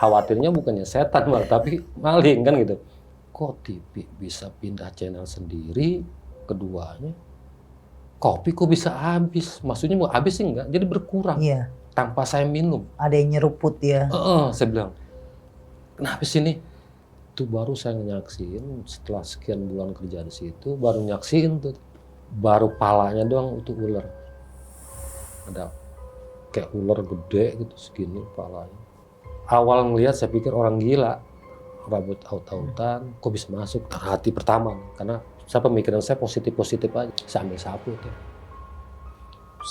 khawatirnya bukannya setan malah, tapi maling kan gitu. Kok TV bisa pindah channel sendiri, keduanya kopi kok bisa habis? Maksudnya mau habis sih enggak, jadi berkurang Iya. tanpa saya minum. Ada yang nyeruput ya. Saya bilang, kenapa sih ini? Itu baru saya nyaksin setelah sekian bulan kerja di situ, baru nyaksin tuh, baru palanya doang itu ular. Ada kayak ular gede gitu segini palanya. Awal ngelihat saya pikir orang gila, rambut aut-autan, kok bisa masuk? Hati pertama, karena saya pemikiran saya positif-positif aja. Saya ambil sapu tuh,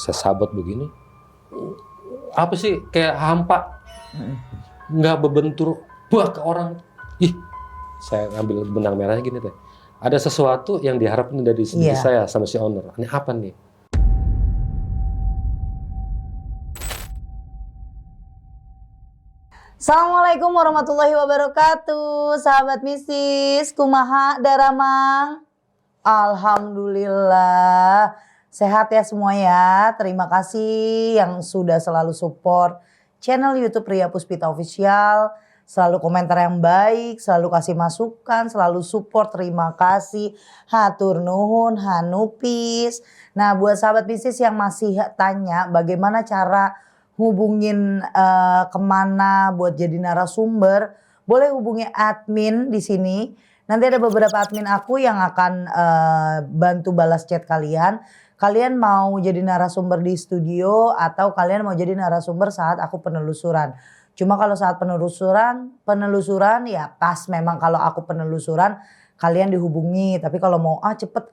saya sabut begini, apa sih kayak hampa, nggak berbentur, buah ke orang. Ih, saya ngambil benang merahnya gini teh. Ada sesuatu yang diharapkan dari diri saya sama si owner. Ini apa nih? Assalamualaikum warahmatullahi wabarakatuh, sahabat mistis, kumaha daramang. Alhamdulillah sehat ya semua ya. Terima kasih yang sudah selalu support channel YouTube Ria Puspita Official, selalu komentar yang baik, selalu kasih masukan, selalu support. Terima kasih, hatur nuhun, hanupis. Nah, buat sahabat bisnis yang masih tanya bagaimana cara hubungin kemana buat jadi narasumber, boleh hubungi admin di sini. Nanti ada beberapa admin aku yang akan bantu balas chat kalian. Kalian mau jadi narasumber di studio atau kalian mau jadi narasumber saat aku penelusuran. Cuma kalau saat penelusuran ya pas memang kalau aku penelusuran kalian dihubungi. Tapi kalau mau cepet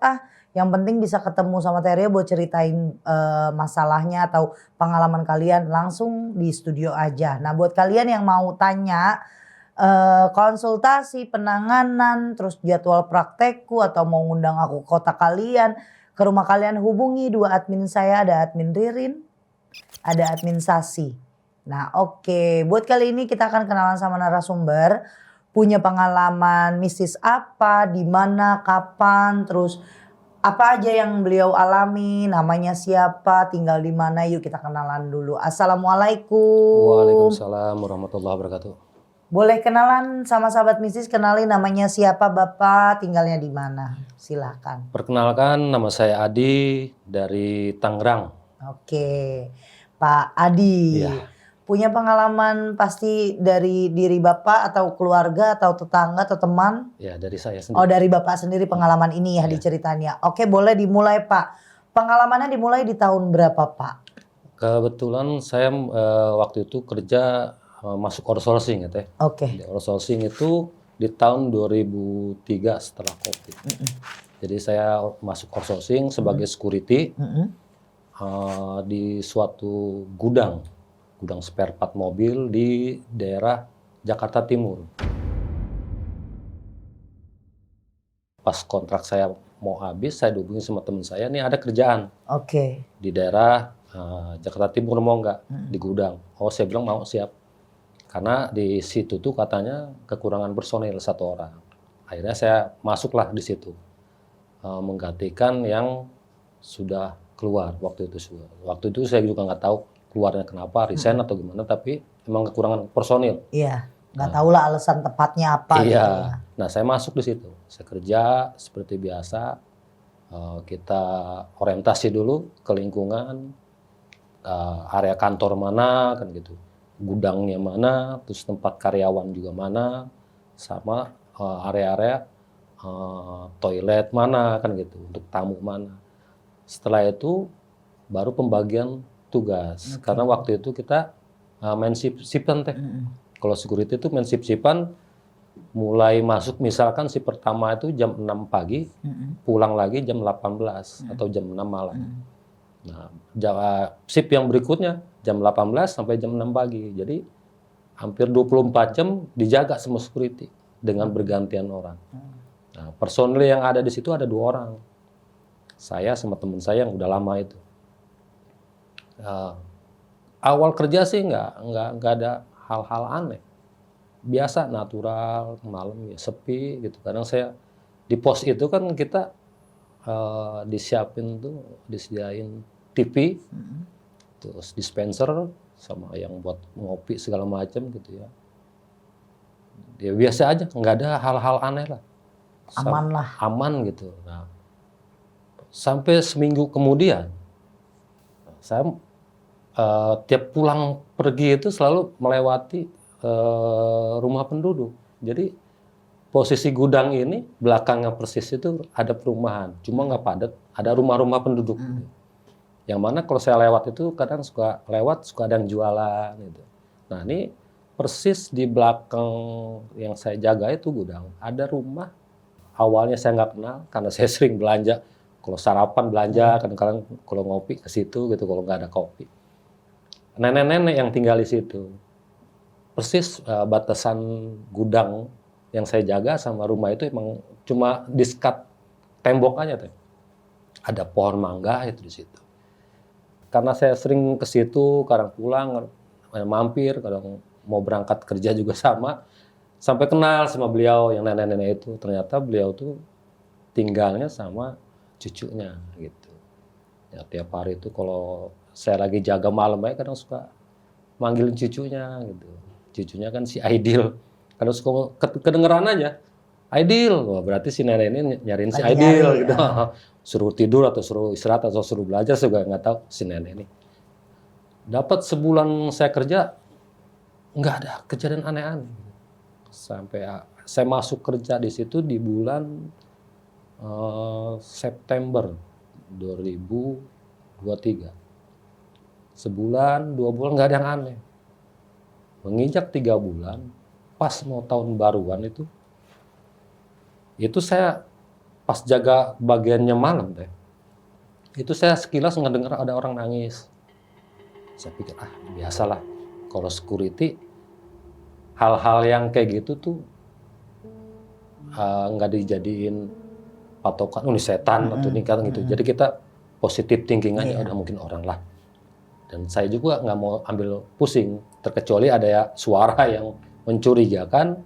yang penting bisa ketemu sama Teria buat ceritain masalahnya atau pengalaman kalian langsung di studio aja. Nah buat kalian yang mau tanya konsultasi, penanganan, terus jadwal praktekku atau mau ngundang aku ke kota kalian, ke rumah kalian, hubungi dua admin saya, ada admin Ririn, ada admin Sasi. Nah oke, buat kali ini kita akan kenalan sama narasumber, punya pengalaman mistis apa, di mana, kapan, terus apa aja yang beliau alami, namanya siapa, tinggal di mana, yuk kita kenalan dulu. Assalamualaikum. Waalaikumsalam warahmatullahi wabarakatuh. Boleh kenalan sama sahabat mistis, kenalin namanya siapa, Bapak, tinggalnya di mana? Silakan. Perkenalkan, nama saya Adi dari Tangerang. Oke, Pak Adi. Iya. Punya pengalaman pasti dari diri Bapak atau keluarga atau tetangga atau teman? Ya, dari saya sendiri. Oh, dari Bapak sendiri pengalaman ini ya diceritanya. Oke, boleh dimulai, Pak. Pengalamannya dimulai di tahun berapa, Pak? Kebetulan saya waktu itu kerja masuk outsourcing ya Teh. Oke. Di outsourcing itu di tahun 2003 setelah Covid. Jadi saya masuk outsourcing sebagai security di suatu gudang spare part mobil di daerah Jakarta Timur. Pas kontrak saya mau habis, saya dihubungi sama teman saya, nih ada kerjaan. Oke. Di daerah Jakarta Timur, mau nggak di gudang? Oh, saya bilang mau, siap. Karena di situ tuh katanya kekurangan personil 1 orang. Akhirnya saya masuklah di situ, menggantikan yang sudah keluar waktu itu. Waktu itu saya juga nggak tahu keluarnya kenapa, resign atau gimana, tapi emang kekurangan personil. Iya, nggak tahu lah alasan tepatnya apa. Iya. Gitu ya. Nah, saya masuk di situ. Saya kerja seperti biasa. Kita orientasi dulu ke lingkungan, area kantor mana kan gitu, gudangnya mana, terus tempat karyawan juga mana, sama area-area toilet mana kan gitu, untuk tamu mana. Setelah itu baru pembagian tugas. Karena waktu itu kita main shift-shiftan Teh. Kalau security itu main shift-shiftan, mulai masuk misalkan si pertama itu jam 6 pagi, pulang lagi jam 18 atau jam 6 malam. Nah, shift yang berikutnya jam 18 sampai jam 6 pagi. Jadi hampir 24 jam dijaga semua security dengan bergantian orang. Nah, personil yang ada di situ ada 2 orang. Saya sama teman saya yang udah lama itu. Awal kerja sih nggak ada hal-hal aneh. Biasa, natural, malam ya sepi gitu. Kadang saya di pos itu kan kita disediain TV, terus dispenser sama yang buat ngopi segala macam gitu ya. Ya biasa aja, nggak ada hal-hal aneh lah. Aman lah. Aman gitu. Nah, sampai seminggu kemudian, saya tiap pulang pergi itu selalu melewati rumah penduduk. Jadi posisi gudang ini belakangnya persis itu ada perumahan, cuma nggak padat, ada rumah-rumah penduduk. Yang mana kalau saya lewat itu kadang suka ada yang jualan gitu. Nah ini persis di belakang yang saya jaga itu gudang, ada rumah. Awalnya saya nggak kenal karena saya sering belanja. Kalau sarapan belanja, kadang-kadang kalau ngopi ke situ gitu, kalau nggak ada kopi. Nenek-nenek yang tinggal di situ. Persis batasan gudang yang saya jaga sama rumah itu emang cuma di-sekat tembok aja tuh. Ada pohon mangga itu di situ. Karena saya sering ke situ, kadang pulang, mampir, kadang mau berangkat kerja juga sama. Sampai kenal sama beliau yang nenek-nenek itu. Ternyata beliau tuh tinggalnya sama cucunya gitu. Ya tiap hari itu kalau saya lagi jaga malam aja kadang suka manggilin cucunya gitu. Cucunya kan si Aidil. Kadang suka kedengeran aja. Aidil, wah berarti si nenek ini nyariin si Lagi Aidil nyari, gitu. Suruh tidur atau suruh istirahat atau suruh belajar juga nggak tahu si nenek ini. Dapat sebulan saya kerja nggak ada kejadian aneh-aneh. Sampai saya masuk kerja di situ di bulan September 2023. Sebulan, 2 bulan nggak ada yang aneh. Menginjak 3 bulan, pas mau tahun baruan itu saya pas jaga bagiannya malam teh. Itu saya sekilas ngedengar ada orang nangis. Saya pikir biasalah kalau security hal-hal yang kayak gitu tuh nggak dijadiin patokan ini setan atau ini kan gitu. Jadi kita positif thinking aja udah mungkin orang lah. Dan saya juga nggak mau ambil pusing, terkecuali ada ya suara yang mencurigakan,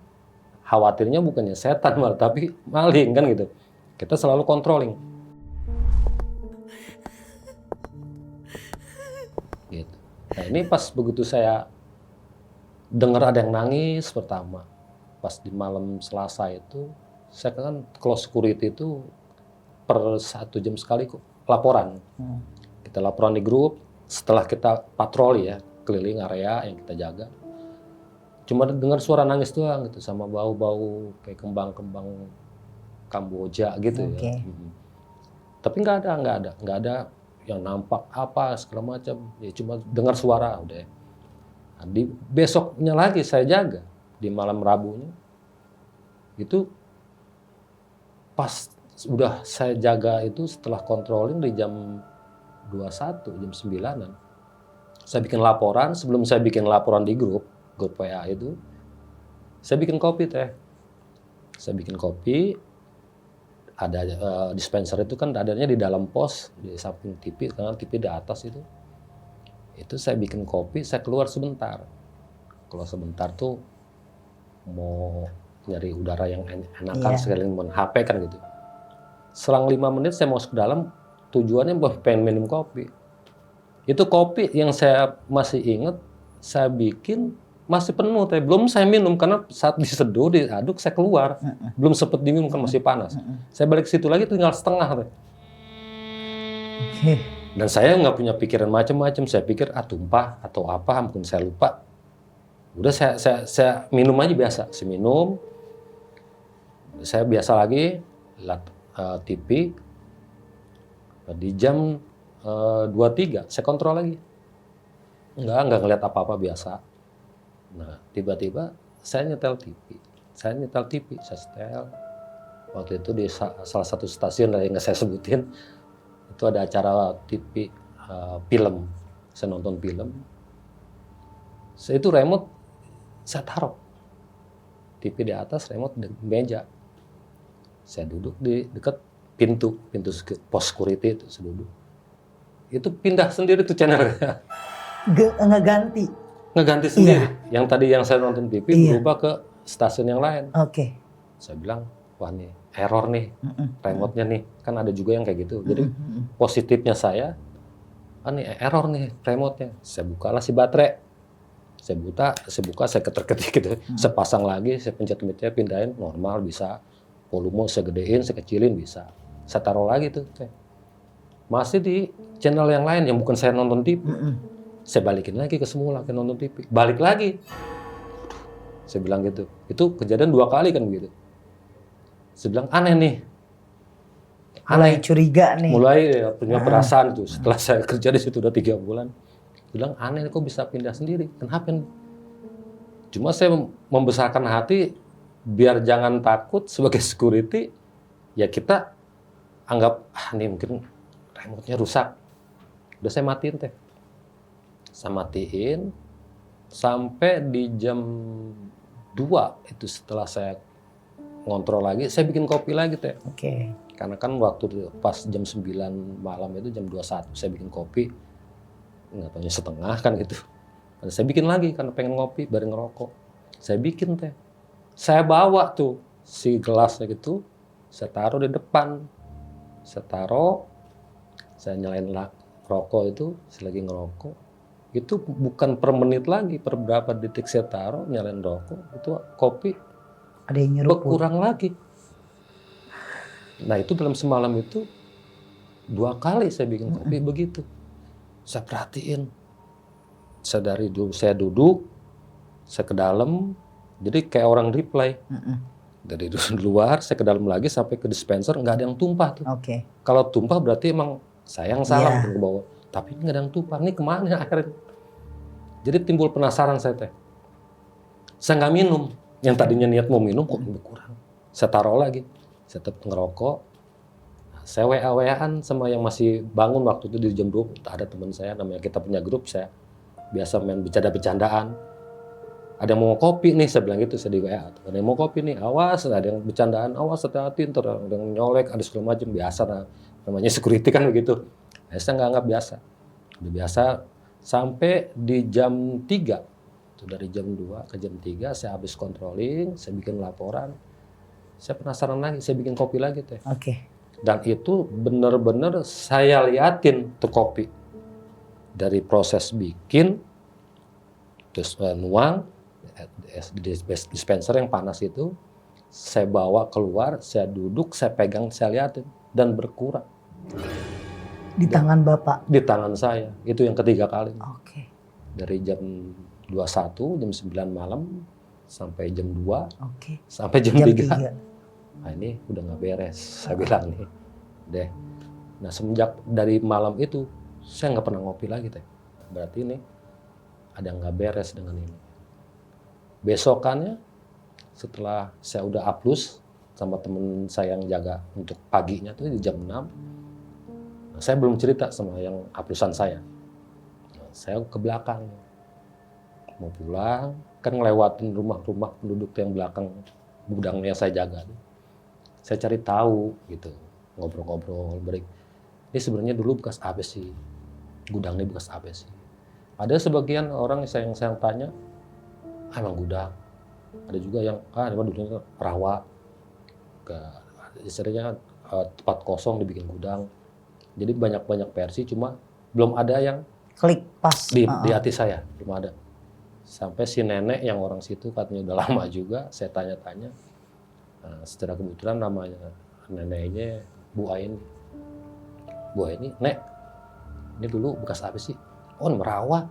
khawatirnya bukannya setan malah, tapi maling kan gitu. Kita selalu controlling. Gitu. Nah ini pas begitu saya dengar ada yang nangis pertama, pas di malam Selasa itu, saya kan kalau security itu per 1 jam sekali kok laporan. Kita laporan di grup. Setelah kita patroli ya, keliling area yang kita jaga, cuma dengar suara nangis doang gitu, sama bau-bau kayak kembang-kembang Kamboja gitu ya. Tapi nggak ada yang nampak apa segala macam. Ya cuma dengar suara udah. Nah, di besoknya lagi saya jaga di malam Rabunya, itu pas udah saya jaga itu setelah controlling di jam 21, jam 9-an. Saya bikin laporan, sebelum saya bikin laporan di grup WA itu, saya bikin kopi teh. Saya bikin kopi, ada dispenser itu kan adanya di dalam pos, di samping TV, karena TV di atas itu. Itu saya bikin kopi, saya keluar sebentar. Keluar sebentar tuh mau nyari udara yang enakan, sekalian main HP kan gitu. Selang 5 menit saya mau ke dalam, tujuannya buat pengen minum kopi. Itu kopi yang saya masih ingat, saya bikin masih penuh teh. Belum saya minum karena saat diseduh, diaduk saya keluar. Belum sempat diminum kan masih panas. Saya balik ke situ lagi tinggal setengah teh. Dan saya nggak punya pikiran macam-macam. Saya pikir tumpah atau apa, mungkin saya lupa. Udah saya minum aja biasa. Saya minum. Saya biasa lagi lihat TV. Di jam 23 saya kontrol lagi. Nggak ngeliat apa-apa biasa. Nah, tiba-tiba saya nyetel TV. Saya setel. Waktu itu di salah satu stasiun yang nggak saya sebutin, itu ada acara TV film. Saya nonton film. Saya itu remote, saya taruh. TV di atas, remote di meja. Saya duduk di dekat pintu pos security itu, saya duduk. Itu pindah sendiri tuh channelnya. Ngeganti sendiri. Yang tadi yang saya nonton TV berubah ke stasiun yang lain. Saya bilang, wah nih error nih, remote-nya nih. Kan ada juga yang kayak gitu. Jadi positifnya saya, nih error nih remote-nya. Saya bukalah si baterai. Saya buka, saya ketik gitu. Saya pasang lagi, saya pencet-pencet, pindahin, normal bisa. Volume saya gedein, saya kecilin bisa. Saya taruh lagi tuh. Masih di channel yang lain yang bukan saya nonton TV. Saya balikin lagi ke semula, ke nonton TV. Balik lagi. Saya bilang gitu. Itu kejadian 2 kali kan begitu. Saya bilang aneh nih. Mulai curiga nih. Mulai punya perasaan tuh. Setelah saya kerja di situ udah 3 bulan. Bilang aneh kok bisa pindah sendiri. Kenapa? Cuma saya membesarkan hati biar jangan takut sebagai security. Ya kita anggap nih mungkin remote-nya rusak. Udah saya matiin teh. Saya matiin sampai di jam 2 itu setelah saya ngontrol lagi, saya bikin kopi lagi teh. Oke. Karena kan waktu pas jam 9 malam itu jam 21 saya bikin kopi. Nggak tahunya setengah kan gitu. Dan saya bikin lagi karena pengen ngopi bareng ngerokok. Saya bikin teh. Saya bawa tuh si gelasnya gitu, saya taruh di depan. Saya taruh, saya nyalain rokok itu, saya lagi ngerokok. Itu bukan per menit lagi, per berapa detik saya taruh nyalain rokok, itu kopi Ada yang nyeruput. berkurang lagi. Nah itu dalam semalam itu 2 kali saya bikin kopi begitu. Saya perhatiin, saya duduk, saya ke dalam, jadi kayak orang replay. Dari luar, saya ke dalam lagi sampai ke dispenser, nggak ada yang tumpah tuh. Oke. Kalau tumpah berarti emang saya yang salah Iya. ke bawah. Tapi ini nggak ada yang tumpah, ini kemana akhirnya? Jadi timbul penasaran saya teh. Saya nggak minum, yang tadinya niat mau minum kok berkurang. Saya taruh lagi, saya tetap ngerokok. Saya WA-WA-an sama yang masih bangun waktu itu di jam 2. Ada teman saya namanya, kita punya grup, saya biasa main bercanda-bercandaan. Ada yang mau kopi nih, saya bilang gitu, saya di WA. Ada yang mau kopi nih, awas, ada yang bercandaan, awas hati-hati, ntar ada yang nyolek, ada segala macam, biasa namanya security kan begitu. Saya nggak anggap biasa. Udah biasa, sampai di jam 3, itu dari jam 2 ke jam 3, saya habis controlling, saya bikin laporan, saya penasaran lagi, saya bikin kopi lagi teh. Oke. Dan itu benar-benar saya liatin tuh kopi. Dari proses bikin, terus nuang, dispenser yang panas itu, saya bawa keluar, saya duduk, saya pegang, saya liatin, dan berkurang. Di tangan Bapak. Di tangan saya, itu yang ketiga kali. Oke. Dari jam 21, jam 9 malam, sampai jam 2, Oke. sampai jam Jam 3. 3. Nah ini udah nggak beres, saya bilang nih. Deh. Nah semenjak dari malam itu, saya nggak pernah ngopi lagi teh. Berarti ini ada yang nggak beres dengan ini. Besokannya, setelah saya udah aplus sama temen saya yang jaga untuk paginya tuh di jam 6, saya belum cerita sama yang aplusan saya. Saya ke belakang, mau pulang, kan ngelewatin rumah-rumah penduduk yang belakang gudang yang saya jaga. Saya cari tahu gitu, ngobrol-ngobrol, break. Ini sebenarnya dulu bekas apa sih? Gudang ini bekas apa sih? Ada sebagian orang yang saya tanya, emang gudang. Ada juga yang, emang dulunya rawa. Istilahnya tempat kosong dibikin gudang. Jadi banyak-banyak versi, cuma belum ada yang Klik pas. di hati saya, belum ada. Sampai si nenek yang orang situ katanya udah lama juga, saya tanya-tanya. Secara kebetulan namanya neneknya Bu Aini. Bu Aini, Nek, ini dulu bekas apa sih? Oh, Merawa.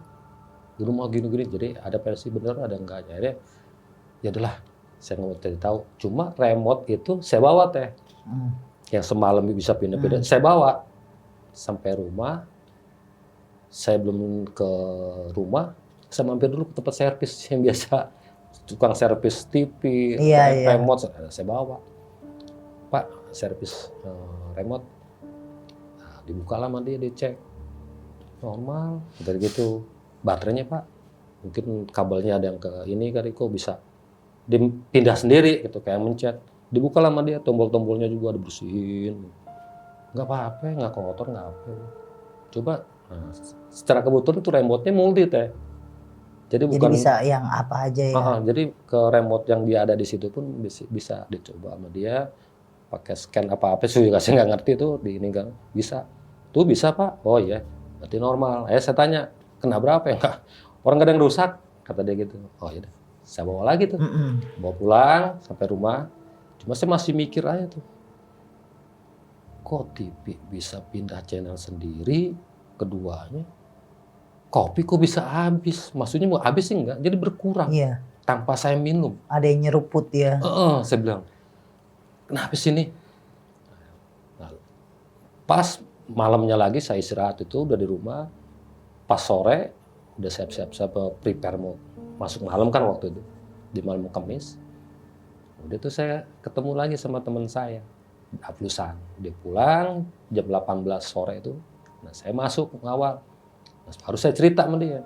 Di rumah gini-gini. Jadi ada versi bener, ada enggaknya. Akhirnya, ya adalah, saya nggak mau cari tahu. Cuma remote itu saya bawa teh. Yang semalam bisa pindah-pindah, saya bawa. Sampai rumah, saya belum ke rumah, saya mampir dulu ke tempat servis yang biasa. Tukang servis TV, remote, saya bawa. Pak, servis remote. Nah, dibuka lah sama dia, dicek. Normal, dari gitu. Baterainya Pak, mungkin kabelnya ada yang ke ini kali, kok bisa dipindah sendiri gitu, kayak mencet. Dibuka lah sama dia, tombol-tombolnya juga dibersihin. Nggak apa-apa, nggak kotor, nggak apa. Coba, nah, secara kebetulan itu remote-nya multi teh. Jadi bukan bisa yang apa aja ya. Jadi ke remote yang dia ada di situ pun bisa dicoba sama dia, pakai scan apa-apa sih juga saya nggak ngerti tuh di ini kan bisa. Tuh bisa Pak. Oh iya, berarti normal. Saya tanya, kena berapa ya? Enggak. Orang nggak ada yang rusak. kata dia gitu. Oh ya udah, saya bawa lagi tuh. Mm-mm. Bawa pulang sampai rumah. Cuma saya masih mikir aja tuh. Kok TV bisa pindah channel sendiri, keduanya kopi kok bisa habis. Maksudnya mau habis sih enggak, jadi berkurang Iya, tanpa saya minum. ada yang nyeruput ya. Saya bilang, kenapa sih ini? Nah, pas malamnya lagi saya istirahat itu udah di rumah. Pas sore udah siap-siap prepare mau masuk malam kan waktu itu di malam Kamis. Udah tuh saya ketemu lagi sama teman saya, Ablusan. Dia pulang jam 18 sore itu. Nah saya masuk ngawal. Nah, baru saya cerita sama dia.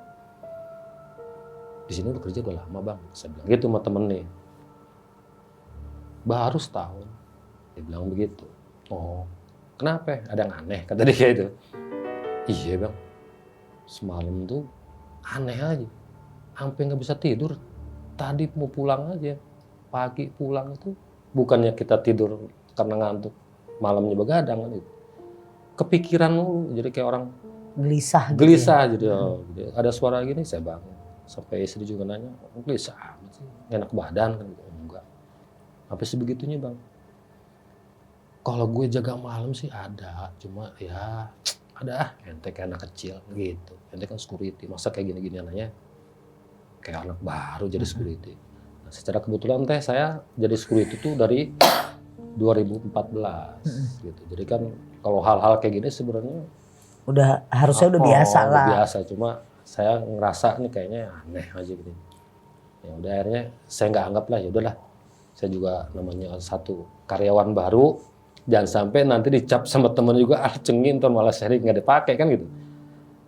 Di sini udah kerja udah lama bang. Saya bilang gitu sama temen nih. Baru setahun. Dia bilang begitu. Oh kenapa? Ada yang aneh kata dia itu. Iya bang. Semalam tuh aneh aja. Sampai nggak bisa tidur. Tadi mau pulang aja. Pagi pulang itu bukannya kita tidur karena ngantuk. Malamnya begadang kan itu. Kepikiran mulu. Jadi kayak orang Gelisah gitu gelisah ya. jadi ada suara gini saya bangun. Sampai istri juga nanya, gelisah amat sih. Enak badan kan gitu. Enggak. Sampai sebegitunya bang. Kalau gue jaga malam sih ada. Cuma ya ada ente kayak anak kecil gitu. Ente kan security. Masa kayak gini-gini anaknya kayak anak baru jadi security. Nah, secara kebetulan teh saya jadi security itu dari 2014 gitu. Jadi kan kalau hal-hal kayak gini sebenarnya Harusnya udah biasa udah lah. biasa. Cuma saya ngerasa nih kayaknya aneh aja gitu. Ya udah akhirnya saya nggak anggap lah, ya udahlah. Saya juga namanya satu karyawan baru, jangan sampai nanti dicap sama temen juga cengin tuh malah sering nggak dipakai kan gitu.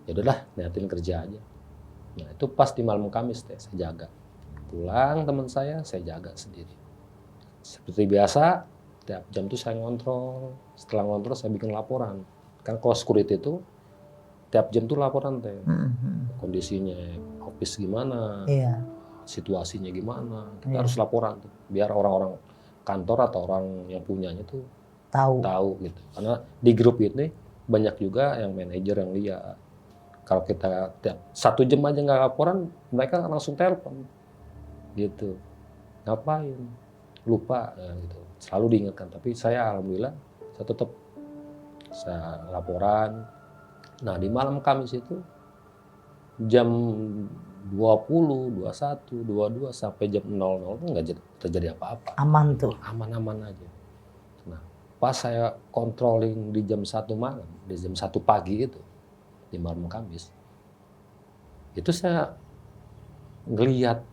Ya udahlah, niatin kerja aja. Nah itu pas di malam Kamis teh saya jaga. Pulang teman saya jaga sendiri. Seperti biasa, tiap jam tuh saya ngontrol. Setelah ngontrol saya bikin laporan. Kan kalau security itu tiap jam tuh laporan teh. Kondisinya office gimana, Iya. situasinya gimana. Kita Iya. harus laporan tuh. Biar orang-orang kantor atau orang yang punyanya tuh tahu gitu. Karena di grup ini banyak juga yang manajer yang lihat. Kalau kita tiap 1 jam aja nggak laporan, mereka langsung telepon. Gitu. Ngapain? Lupa ya, gitu. Selalu diingatkan. Tapi saya alhamdulillah saya tetap laporan. Nah di malam Kamis itu jam 20, 21, 22 sampai jam 00 nggak terjadi apa-apa. Aman tuh. Aman-aman aja. Nah pas saya controlling di jam 1 malam, di jam 1 pagi itu, di malam Kamis, itu saya ngelihat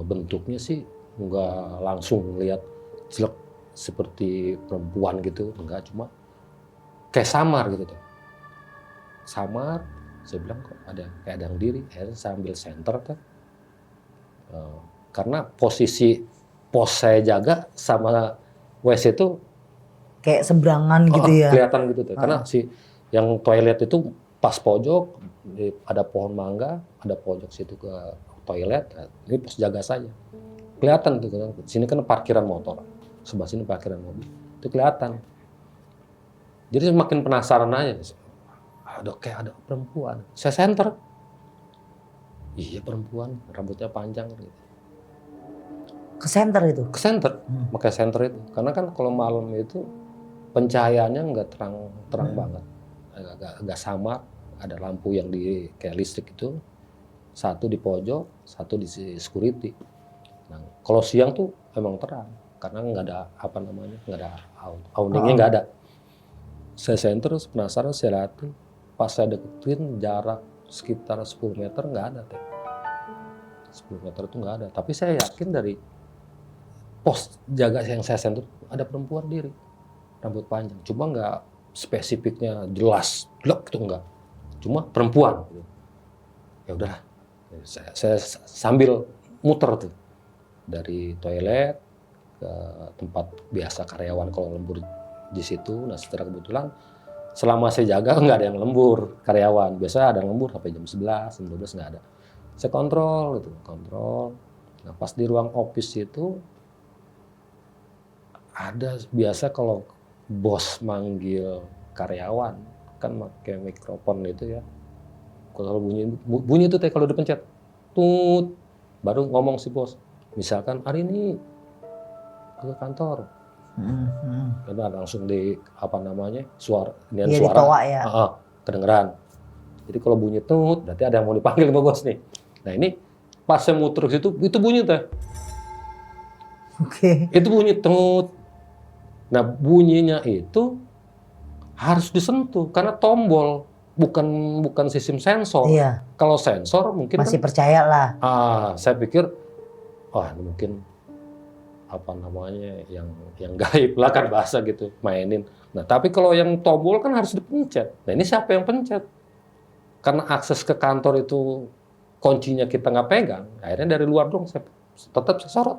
bentuknya sih nggak langsung ngelihat jelek seperti perempuan gitu, enggak, cuma kayak samar gitu tuh. Samar, saya bilang kok ada kayak ada yang diri. Akhirnya saya ambil senter kan, karena posisi pos saya jaga sama WC itu Kayak seberangan gitu ya. kelihatan gitu tuh. Karena si yang toilet itu pas pojok, ada pohon mangga, ada pojok situ ke toilet. Nah, ini pos jaga saja. Kelihatan tuh kan. Sini kan parkiran motor, sebelah sini parkiran mobil. Itu kelihatan. Jadi makin penasaran aja. Kayak ada perempuan. Saya senter. Iya perempuan, rambutnya panjang gitu. Ke center itu. Ke senter, pakai senter itu. Karena kan kalau malam itu pencahayaannya nggak terang banget, agak samar. Ada lampu yang kayak listrik itu, satu di pojok, satu di security. Nah, kalau siang tuh emang terang, karena nggak ada nggak ada awningnya nggak ada. Saya senter, penasaran, saya lihatin. Pas saya deketin jarak sekitar 10 meter nggak ada teh. 10 meter itu nggak ada. Tapi saya yakin dari pos jaga yang saya senter ada perempuan diri, rambut panjang. Cuma nggak spesifiknya jelas, blok itu nggak. Cuma perempuan. Ya udahlah, saya sambil muter tuh dari toilet ke tempat biasa karyawan kalau lembur di situ. Nah secara kebetulan selama saya jaga nggak ada yang lembur karyawan. Biasa ada yang lembur sampai jam 11, jam 12 nggak ada. Saya kontrol gitu, kontrol. Nah pas di ruang office itu ada biasa kalau bos manggil karyawan kan pakai mikrofon itu ya. Kalau bunyi itu teh kalau dipencet, tut, baru ngomong si bos. Misalkan hari ini ke kantor, karena langsung di apa namanya Iya, suara, ditoa ya. kedengeran. Jadi kalau bunyi tut, berarti ada yang mau dipanggil sama bos nih. Nah ini pas saya muter ke situ, itu bunyi teh. Oke. Itu bunyi tut. Nah bunyinya itu harus disentuh karena tombol, bukan sistem sensor. Iya. Kalau sensor mungkin Masih kan, percaya lah. saya pikir, wah ini mungkin apa namanya yang gaib lah kan bahasa gitu, mainin. Nah tapi kalau yang tombol kan harus dipencet. Nah ini siapa yang pencet? Karena akses ke kantor itu kuncinya kita nggak pegang, akhirnya dari luar dong saya tetap saya sorot.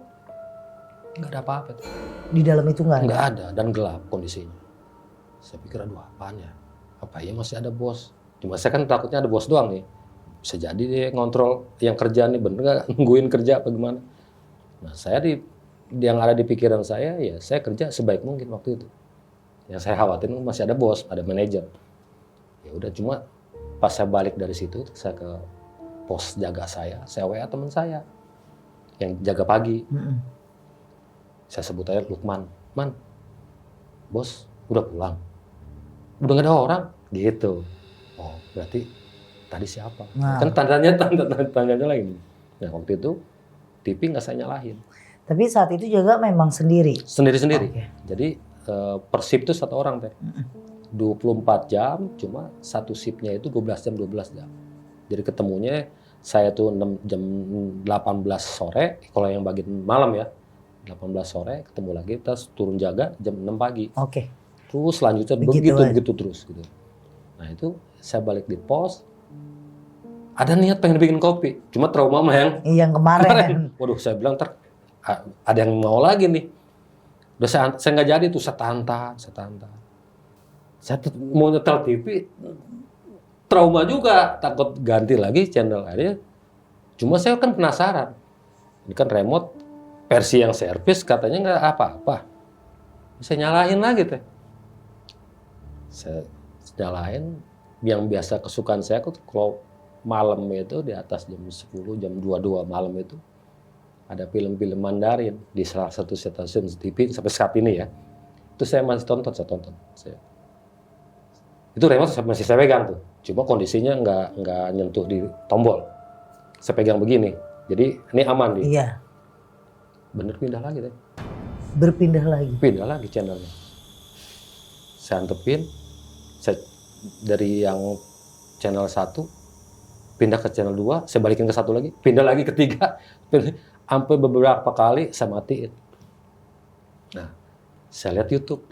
Nggak ada apa-apa tuh. Di dalam itu nggak ada. Nggak ada dan gelap kondisinya. Saya pikir aduh apaan ya? Apa ya masih ada bos? Cuma saya kan takutnya ada bos doang nih. Bisa jadi dia ngontrol yang kerja nih bener nggak nungguin kerja apa gimana? Nah saya yang ada di pikiran saya ya saya kerja sebaik mungkin waktu itu. Yang saya khawatirin masih ada bos, ada manajer. Ya udah cuma pas saya balik dari situ saya ke pos jaga saya WA teman saya yang jaga pagi. Saya sebut aja Lukman, Man, bos udah pulang, udah nggak ada orang, gitu. Oh berarti tadi siapa? Nah. Kan tandanya lagi. Nah waktu itu TV nggak saya nyalahin. Tapi saat itu juga memang sendiri. Sendiri-sendiri. Oke. Jadi per shift itu 1 orang teh. 24 jam, cuma satu shiftnya itu 12 jam. Jadi ketemunya saya tuh jam 18 sore, kalau yang bagian malam ya, 18 sore ketemu lagi, terus turun jaga jam 6 pagi. Oke. Terus selanjutnya begitu terus gitu. Nah itu saya balik di pos, ada niat pengen bikin kopi, cuma trauma mah yang kemarin. Waduh saya bilang ada yang mau lagi nih. Udah saya nggak jadi tuh, saya tantang. Saya mau nyetel TV, trauma juga, takut ganti lagi channel akhirnya. Cuma saya kan penasaran, ini kan remote versi yang servis katanya nggak apa-apa, saya nyalain lagi teh. Saya nyalain yang biasa kesukaan saya kalau malam itu di atas jam 10, jam 22 malam itu ada film-film Mandarin di salah satu stasiun TV sampai saat ini ya. Itu saya masih tonton. Itu remote masih saya pegang tuh. Cuma kondisinya nggak nyentuh di tombol. Saya pegang begini. Jadi ini aman nih. Iya. Bener pindah lagi deh. Berpindah lagi. Pindah lagi channelnya. Saya antepin. Saya dari yang channel 1 pindah ke channel 2, saya balikin ke 1 lagi, pindah lagi ke 3. Sampai beberapa kali saya matiin. Nah, saya lihat YouTube.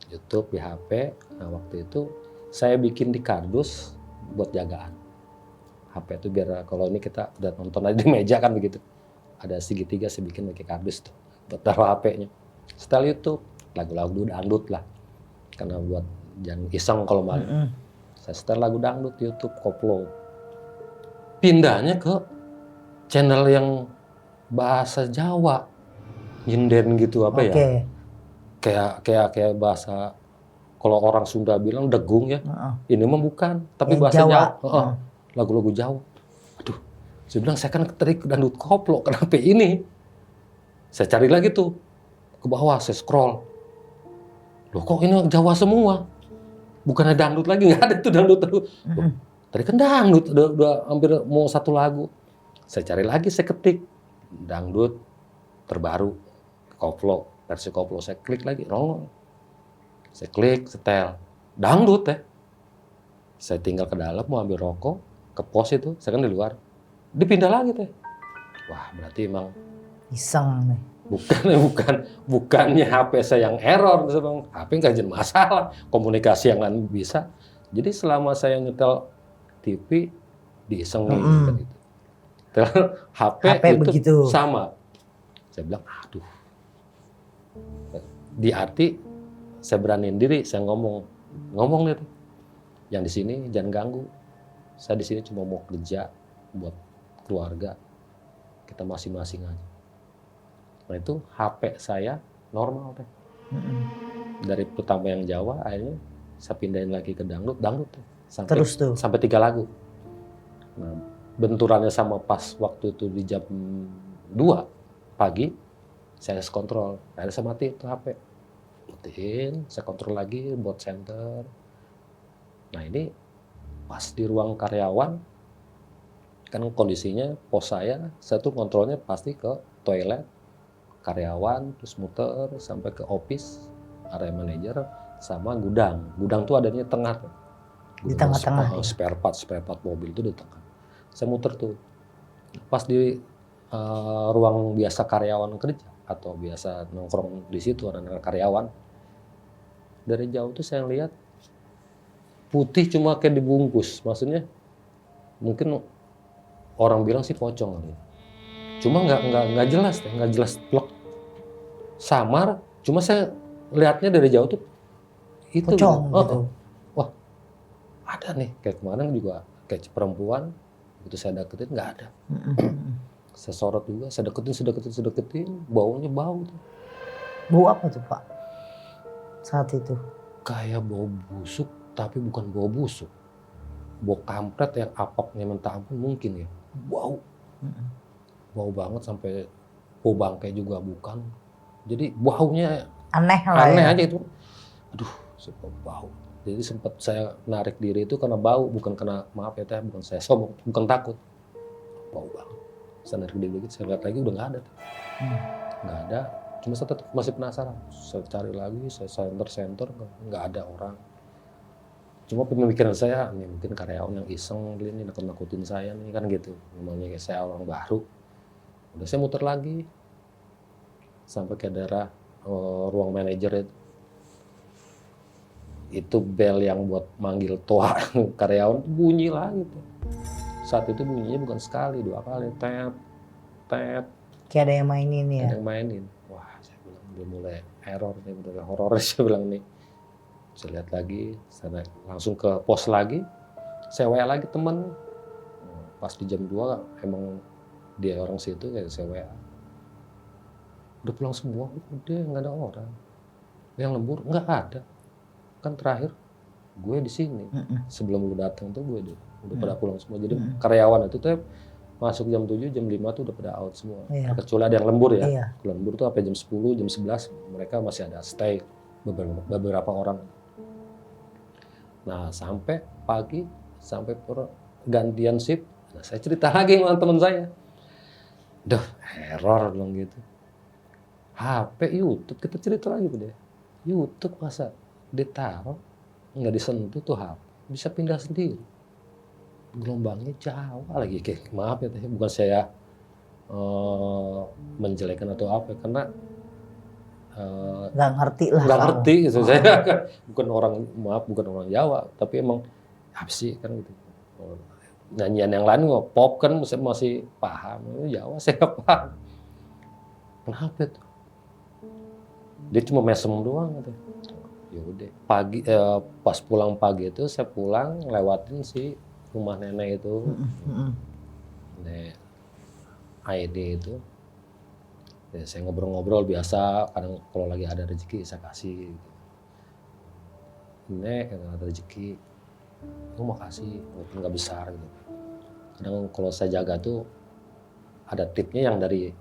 YouTube di HP. Nah, waktu itu saya bikin di kardus buat jagaan. HP itu biar kalau ini kita udah nonton aja di meja kan begitu. Ada segitiga saya bikin pakai kardus tuh buat taruh HP-nya. Setelah YouTube, lagu-lagu dangdut lah. Karena buat jangan iseng kalau malam. Saya setel lagu dangdut YouTube koplo. Pindahnya ke channel yang bahasa Jawa. Nyinden gitu apa ya? Kayak bahasa kalau orang Sunda bilang degung ya. Ini mah bukan, tapi bahasa Jawa. Lagu-lagu Jawa. Aduh, saya bilang saya kan keterik dangdut koplo, kenapa ini? Saya cari lagi tuh ke bawah, saya scroll. Loh kok ini Jawa semua? Bukannya dangdut lagi, nggak ada tuh dangdut. Loh, tadi kan dangdut, udah hampir mau 1 lagu. Saya cari lagi, saya ketik dangdut terbaru koplo, versi koplo. Saya klik lagi, nongol. Saya klik, setel dangdut ya. Saya tinggal ke dalam mau ambil rokok, ke pos itu, saya kan di luar. Dipindah lagi teh. Wah, berarti emang iseng nih. Bukannya HP saya yang error, HP nggak jadi masalah, komunikasi yang nggak bisa. Jadi selama saya nyetel TV diisengin gitu. HP itu begitu. Sama. Saya bilang, aduh. Di arti saya beraniin diri, saya ngomong nih, yang di sini jangan ganggu. Saya di sini cuma mau kerja buat keluarga. Kita masing-masing aja. Nah itu HP saya normal teh. Dari pertama yang Jawa, akhirnya saya pindahin lagi ke dangdut teh. Terus tuh. Sampai 3 lagu. Nah, benturannya sama pas waktu itu di jam 2 pagi, saya kontrol. Akhirnya saya mati itu HP. Matiin, saya kontrol lagi, boot center. Nah ini pas di ruang karyawan, kan kondisinya pos saya tuh kontrolnya pasti ke toilet, karyawan, terus muter sampai ke office, area manajer, sama gudang. Gudang tuh adanya tengah. Di tengah-tengah. Spare part mobil itu di tengah. Saya muter tuh. Pas di ruang biasa karyawan kerja atau biasa nongkrong di situ anak-anak karyawan, dari jauh tuh saya lihat putih cuma kayak dibungkus, maksudnya mungkin orang bilang sih pocong kali. Cuma nggak jelas deh, nggak jelas plek, samar. Cuma saya lihatnya dari jauh tuh itu pocong gitu. Wah ada nih, kayak kemarin juga kayak perempuan, begitu saya deketin nggak ada. Saya sorot juga, saya deketin, baunya bau tuh. Bau apa tuh Pak saat itu? Kayak bau busuk, tapi bukan bau busuk. Bau kampret yang apaknya minta ampun mungkin ya. Bau. Bau banget sampai bau bangkai juga bukan. Jadi baunya Aneh lah aneh ya. aja itu. Aduh, sempat bau. Jadi sempat saya narik diri itu karena bau, bukan karena maaf ya teh, bukan saya sombong, bukan takut. Bau banget. Saya narik diri dikit, saya lihat lagi udah nggak ada. Nggak ada. Cuma saya tetap masih penasaran. Saya cari lagi, saya center, nggak ada orang. Cuma pemikiran saya, nih mungkin karyawan yang iseng ini nakut-nakutin saya nih kan gitu. Namanya kayak saya orang baru. Udah saya muter lagi sampai ke daerah ruang manajer itu. Itu bel yang buat manggil toa karyawan bunyi lagi tuh. Saat itu bunyinya bukan sekali, 2 kali, tet. Kayak ada yang mainin ya. Ada yang mainin. Wah, saya bilang udah mulai error nih, udah horor saya bilang nih. Saya lihat lagi, saya langsung ke pos lagi, saya WA lagi teman. Pas di jam 2 emang dia orang situ, kayak saya WA. Udah pulang semua, udah nggak ada orang. Yang lembur nggak ada. Kan terakhir gue di sini. Sebelum lu datang tuh gue udah pada pulang semua. Jadi karyawan itu tuh masuk jam 7, jam 5 tuh udah pada out semua. Iya. Kecuali ada yang lembur ya. Iya. Lembur tuh sampai jam 10, jam 11 mereka masih ada stay beberapa orang. Nah sampai pagi, sampai gantian shift, nah, saya cerita lagi sama teman saya. Duh, error bilang gitu. HP YouTube, kita cerita lagi ke dia. YouTube masa ditaruh, nggak disentuh tuh HP, bisa pindah sendiri. Gelombangnya jauh lagi, kayak maaf ya, bukan saya menjelekan atau apa, karena Nggak ngerti lah. nggak kamu. ngerti gitu. Saya bukan orang Jawa, tapi emang apa sih kan gitu. Nyanyian yang lain pop kan saya masih paham, Jawa saya nggak paham. Kenapa tuh? Dia cuma mesem doang gitu. Ya udah pagi pas pulang pagi itu saya pulang lewatin si rumah nenek itu, nenek ID itu. Ya, saya ngobrol-ngobrol biasa, kadang kalau lagi ada rezeki saya kasih. Gitu. Nek, kalau ada rezeki, aku mau kasih, walaupun nggak besar gitu. Kadang kalau saya jaga tuh ada tipnya yang dari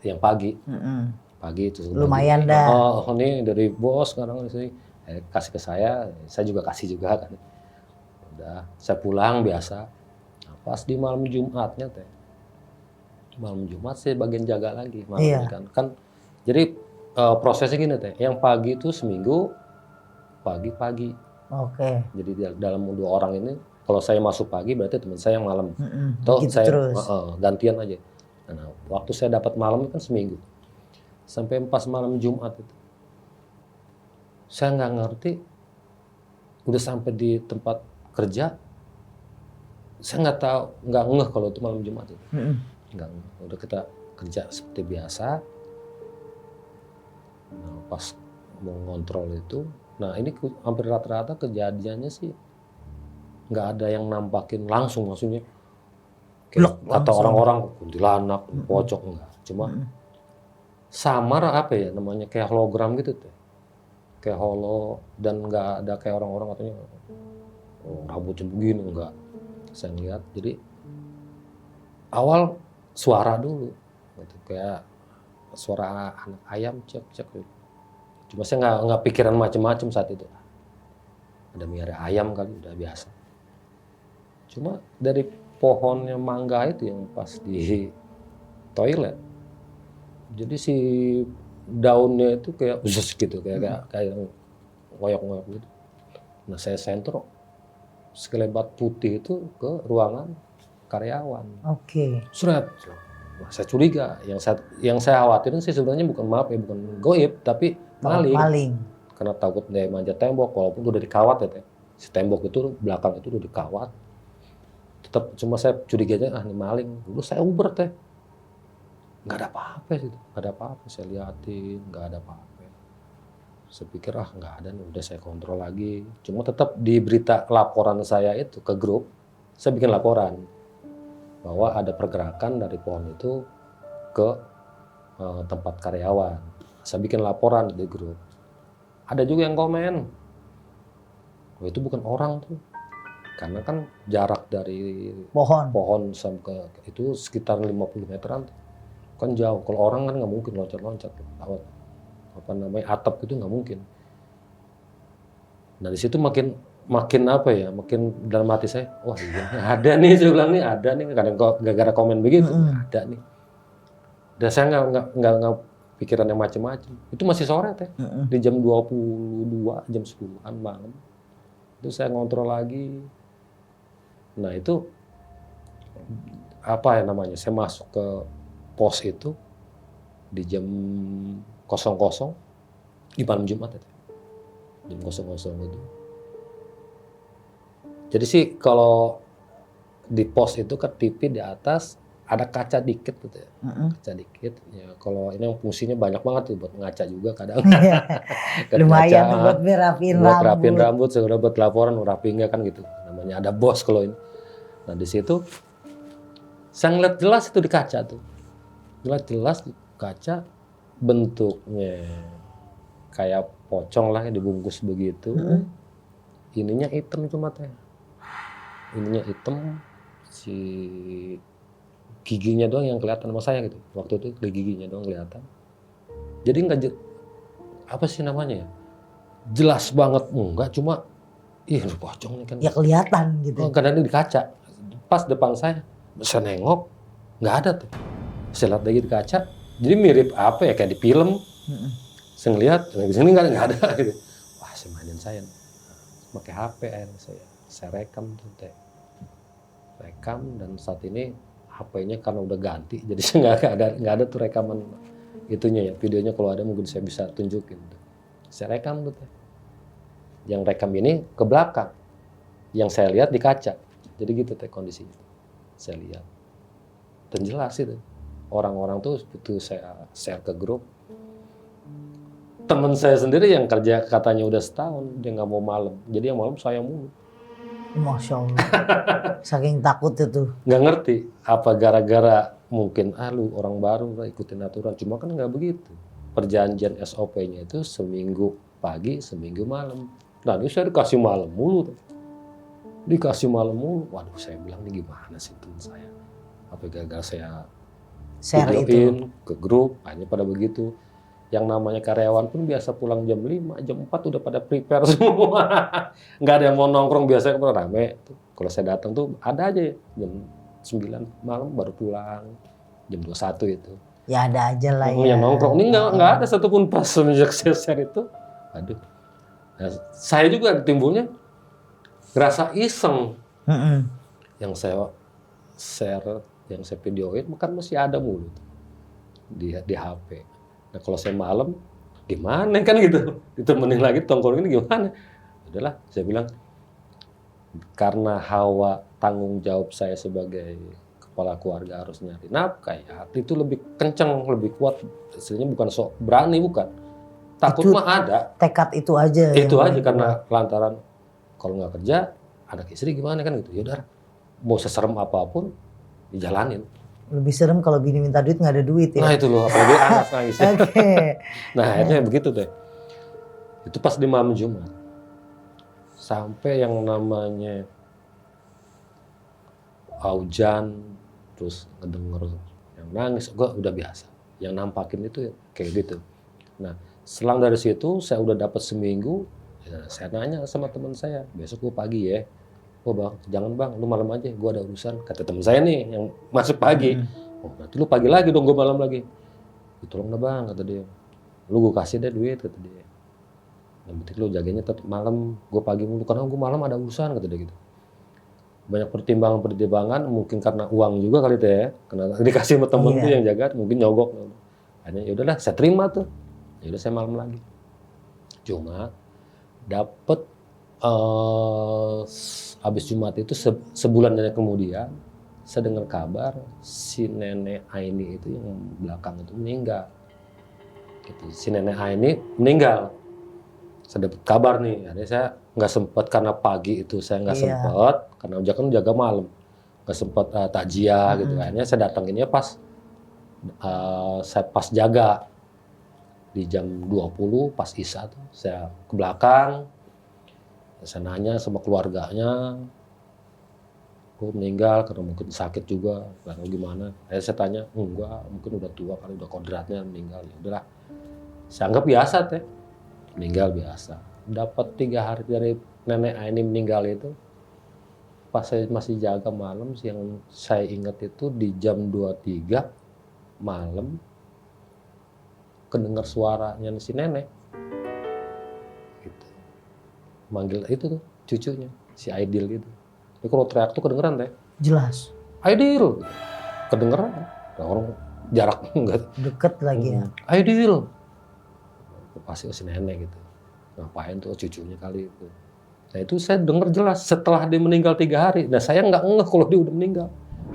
yang pagi itu. Lumayan dah. Oh ini dari bos kadang di sini kasih ke saya juga kasih juga kan. Udah, saya pulang biasa. Nah, pas di malam Jumatnya teh. Malam Jumat saya bagian jaga lagi malam Iya. kan jadi prosesnya gini teh, yang pagi itu seminggu pagi. Oke. Jadi dalam 2 orang ini kalau saya masuk pagi berarti teman saya yang malam. Atau Gitu saya terus. gantian aja. Nah, waktu saya dapat malam itu kan seminggu. Sampai pas malam Jumat itu saya nggak ngerti, udah sampai di tempat kerja saya nggak ngeh kalau itu malam Jumat itu. Nggak, udah kita kerja seperti biasa. Nah, pas mau ngontrol itu, nah ini hampir rata-rata kejadiannya sih nggak ada yang nampakin langsung, maksudnya kayak kata orang-orang kuntilanak, pocong, enggak. Cuma samar apa ya namanya, kayak hologram gitu tuh, kayak holo, dan nggak ada kayak orang-orang katanya oh, rambutnya begini enggak. Saya lihat, jadi awal suara dulu, gitu. Kayak suara anak ayam cek gitu. Cuma saya nggak pikiran macam-macam saat itu. Ada miara ayam kali, udah biasa. Cuma dari pohonnya mangga itu yang pas di toilet, jadi si daunnya itu kayak usus gitu, kayak ngoyok-ngoyok gitu. Nah saya sentrok sekelebat putih itu ke ruangan karyawan. Oke. Surat. Wah, saya curiga. Yang saya khawatirin sih sebenarnya bukan bukan goib, tapi maling. Maling. Karena takut dia manjat tembok, walaupun udah dikawat ya teh. Si tembok itu belakang itu udah dikawat. Tetap cuma saya curiganya ini maling. Dulu saya uber teh. Nggak ada apa-apa sih, nggak ada apa-apa. Saya liatin, nggak ada apa-apa. Saya pikir nggak ada nih, udah saya kontrol lagi. Cuma tetap di berita laporan saya itu ke grup, saya bikin laporan bahwa ada pergerakan dari pohon itu ke tempat karyawan. Saya bikin laporan di grup. Ada juga yang komen, oh, itu bukan orang tuh, karena kan jarak dari pohon sampai itu sekitar 50 meteran tuh. Kan jauh. Kalau orang kan nggak mungkin loncat-loncat. Apa namanya atap itu nggak mungkin. Nah di situ makin apa ya, makin dalam hati saya, wah iya ada nih, saya bilang nih ada nih, kadang gara-gara komen begitu ada nih. Dan saya nggak pikiran yang macam-macam. Itu masih sore teh, di jam 22, jam 10-an malam. Itu saya ngontrol lagi. Nah itu apa ya namanya, saya masuk ke pos itu di jam 00 di malam Jumat ya. Jam 00 itu. Jadi sih kalau di pos itu ke TV di atas ada kaca dikit gitu ya. Kaca dikit. Ya kalau ini fungsinya banyak banget tuh buat ngaca juga kadang. Lumayan tuh buat rapiin rambut. Buat rapiin rambut, segera buat laporan rapiinnya kan gitu. Namanya ada bos kalau ini. Nah di situ saya ngeliat jelas itu di kaca tuh. Jelas di kaca bentuknya kayak pocong lah, dibungkus begitu. Ininya hitam cuma teh. Ininya hitam, si giginya doang yang kelihatan sama saya gitu. Waktu itu giginya doang kelihatan. Jadi nggak apa sih namanya ya? Jelas banget enggak, cuma pocong nih kan. Ya kelihatan gitu. Kadang di kaca. Pas depan saya nengok nggak ada tuh. Saya lihat lagi di kaca. Jadi mirip apa ya, kayak di film. Saya ngeliat, di sini nggak ada gitu. Wah, saya mainin saya. Pakai HP saya rekam tuh teh. Rekam, dan saat ini HP-nya karena udah ganti, jadi saya nggak ada tuh rekaman itunya ya, videonya kalau ada mungkin saya bisa tunjukin tuh. Saya rekam tuh teh. Yang rekam ini ke belakang, yang saya lihat di kaca. Jadi gitu teh kondisinya. Saya lihat dan jelas itu. Orang-orang tuh itu saya share ke grup. Temen saya sendiri yang kerja katanya udah setahun, dia nggak mau malam. Jadi yang malam saya mulu. Masya Allah. Saking takut itu. Nggak ngerti apa gara-gara mungkin lu orang baru lah ikutin aturan. Cuma kan nggak begitu. Perjanjian SOP-nya itu seminggu pagi, seminggu malam. Nah ini saya dikasih malam mulu. Dikasih malam mulu. Waduh, saya bilang ini gimana sih teman saya. Apa gara-gara saya share itu ke grup, hanya pada begitu. Yang namanya karyawan pun biasa pulang jam 5, jam 4 udah pada prepare semua. Nggak ada yang mau nongkrong, biasanya kan rame. Kalau saya datang tuh ada aja ya, jam 9 malam baru pulang. Jam 21 itu. Ya ada aja lah ya. Yang nongkrong. Ini nggak ada satupun pas semenjak saya share itu. Aduh. Nah, saya juga timbulnya ngerasa iseng. Yang saya share, yang saya videoin, kan masih ada mulu di HP. Nah kalau saya malam, gimana kan gitu, ditemenin lagi tongkrong ini gimana? Udahlah, saya bilang, karena hawa tanggung jawab saya sebagai kepala keluarga harus nyari nafkah, ya itu lebih kencang, lebih kuat. Istilahnya bukan sok berani, bukan. Takut itu, mah ada. Tekad itu aja. Itu aja karena lantaran kalau nggak kerja, anak istri gimana kan gitu. Yaudah, mau seserem apapun, dijalanin. Lebih serem kalau bini minta duit nggak ada duit ya. Nah itu loh, apalagi anak nangis. Okay. Nah akhirnya begitu deh. Itu pas di malam Jumat. sampai yang namanya hujan terus ngedenger yang nangis, gue udah biasa. Yang nampakin itu kayak gitu. Nah, selang dari situ saya udah dapat seminggu, ya, saya nanya sama teman saya, besok gue pagi ya. Oh bang, jangan bang, lu malam aja, gue ada urusan. Kata teman saya nih yang masuk pagi. Oh nanti lu pagi lagi dong, gue malam lagi. Tolong dah bang, kata dia. Lu gue kasih deh duit, kata dia. Yang penting lu jaganya tetap malam, gue pagi mulu, karena gue malam ada urusan, kata dia gitu. Banyak pertimbangan, mungkin karena uang juga kali itu ya, karena dikasih sama temen tuh yang jaga, mungkin nyogok. Akhirnya ya udahlah, saya terima tuh. Ya udah saya malam lagi. Cuma dapet habis Jumat itu sebulan kemudian saya dengar kabar si nenek Aini itu yang belakang itu meninggal. Gitu. Si nenek Aini meninggal. Saya dapat kabar nih, akhirnya saya nggak sempat karena pagi itu saya nggak sempat karena jaga malam, nggak sempat takjiah gitu. Akhirnya saya datanginnya pas saya pas jaga di jam 20 pas Isya tuh saya ke belakang, saya nanya sama keluarganya, aku meninggal karena mungkin sakit juga, atau gimana. Akhirnya saya tanya, enggak, mungkin udah tua kali, udah kodratnya meninggal. Ya udahlah, saya anggap biasa teh, meninggal biasa. Dapat 3 hari dari nenek Aini meninggal itu, pas saya masih jaga malam, yang saya ingat itu di jam 23 malam, kedengar suaranya si nenek. Gitu. Manggil itu tuh cucunya, si Aidil gitu. Dia kalau teriak tuh kedengeran teh. Jelas. Aidil, kedengeran. Nah, orang jarak enggak deket lagi ya. Aidil, pasti si nenek gitu. Ngapain tuh cucunya kali itu. Nah itu saya dengar jelas setelah dia meninggal 3 hari. Nah saya nggak ngeh kalau dia udah meninggal.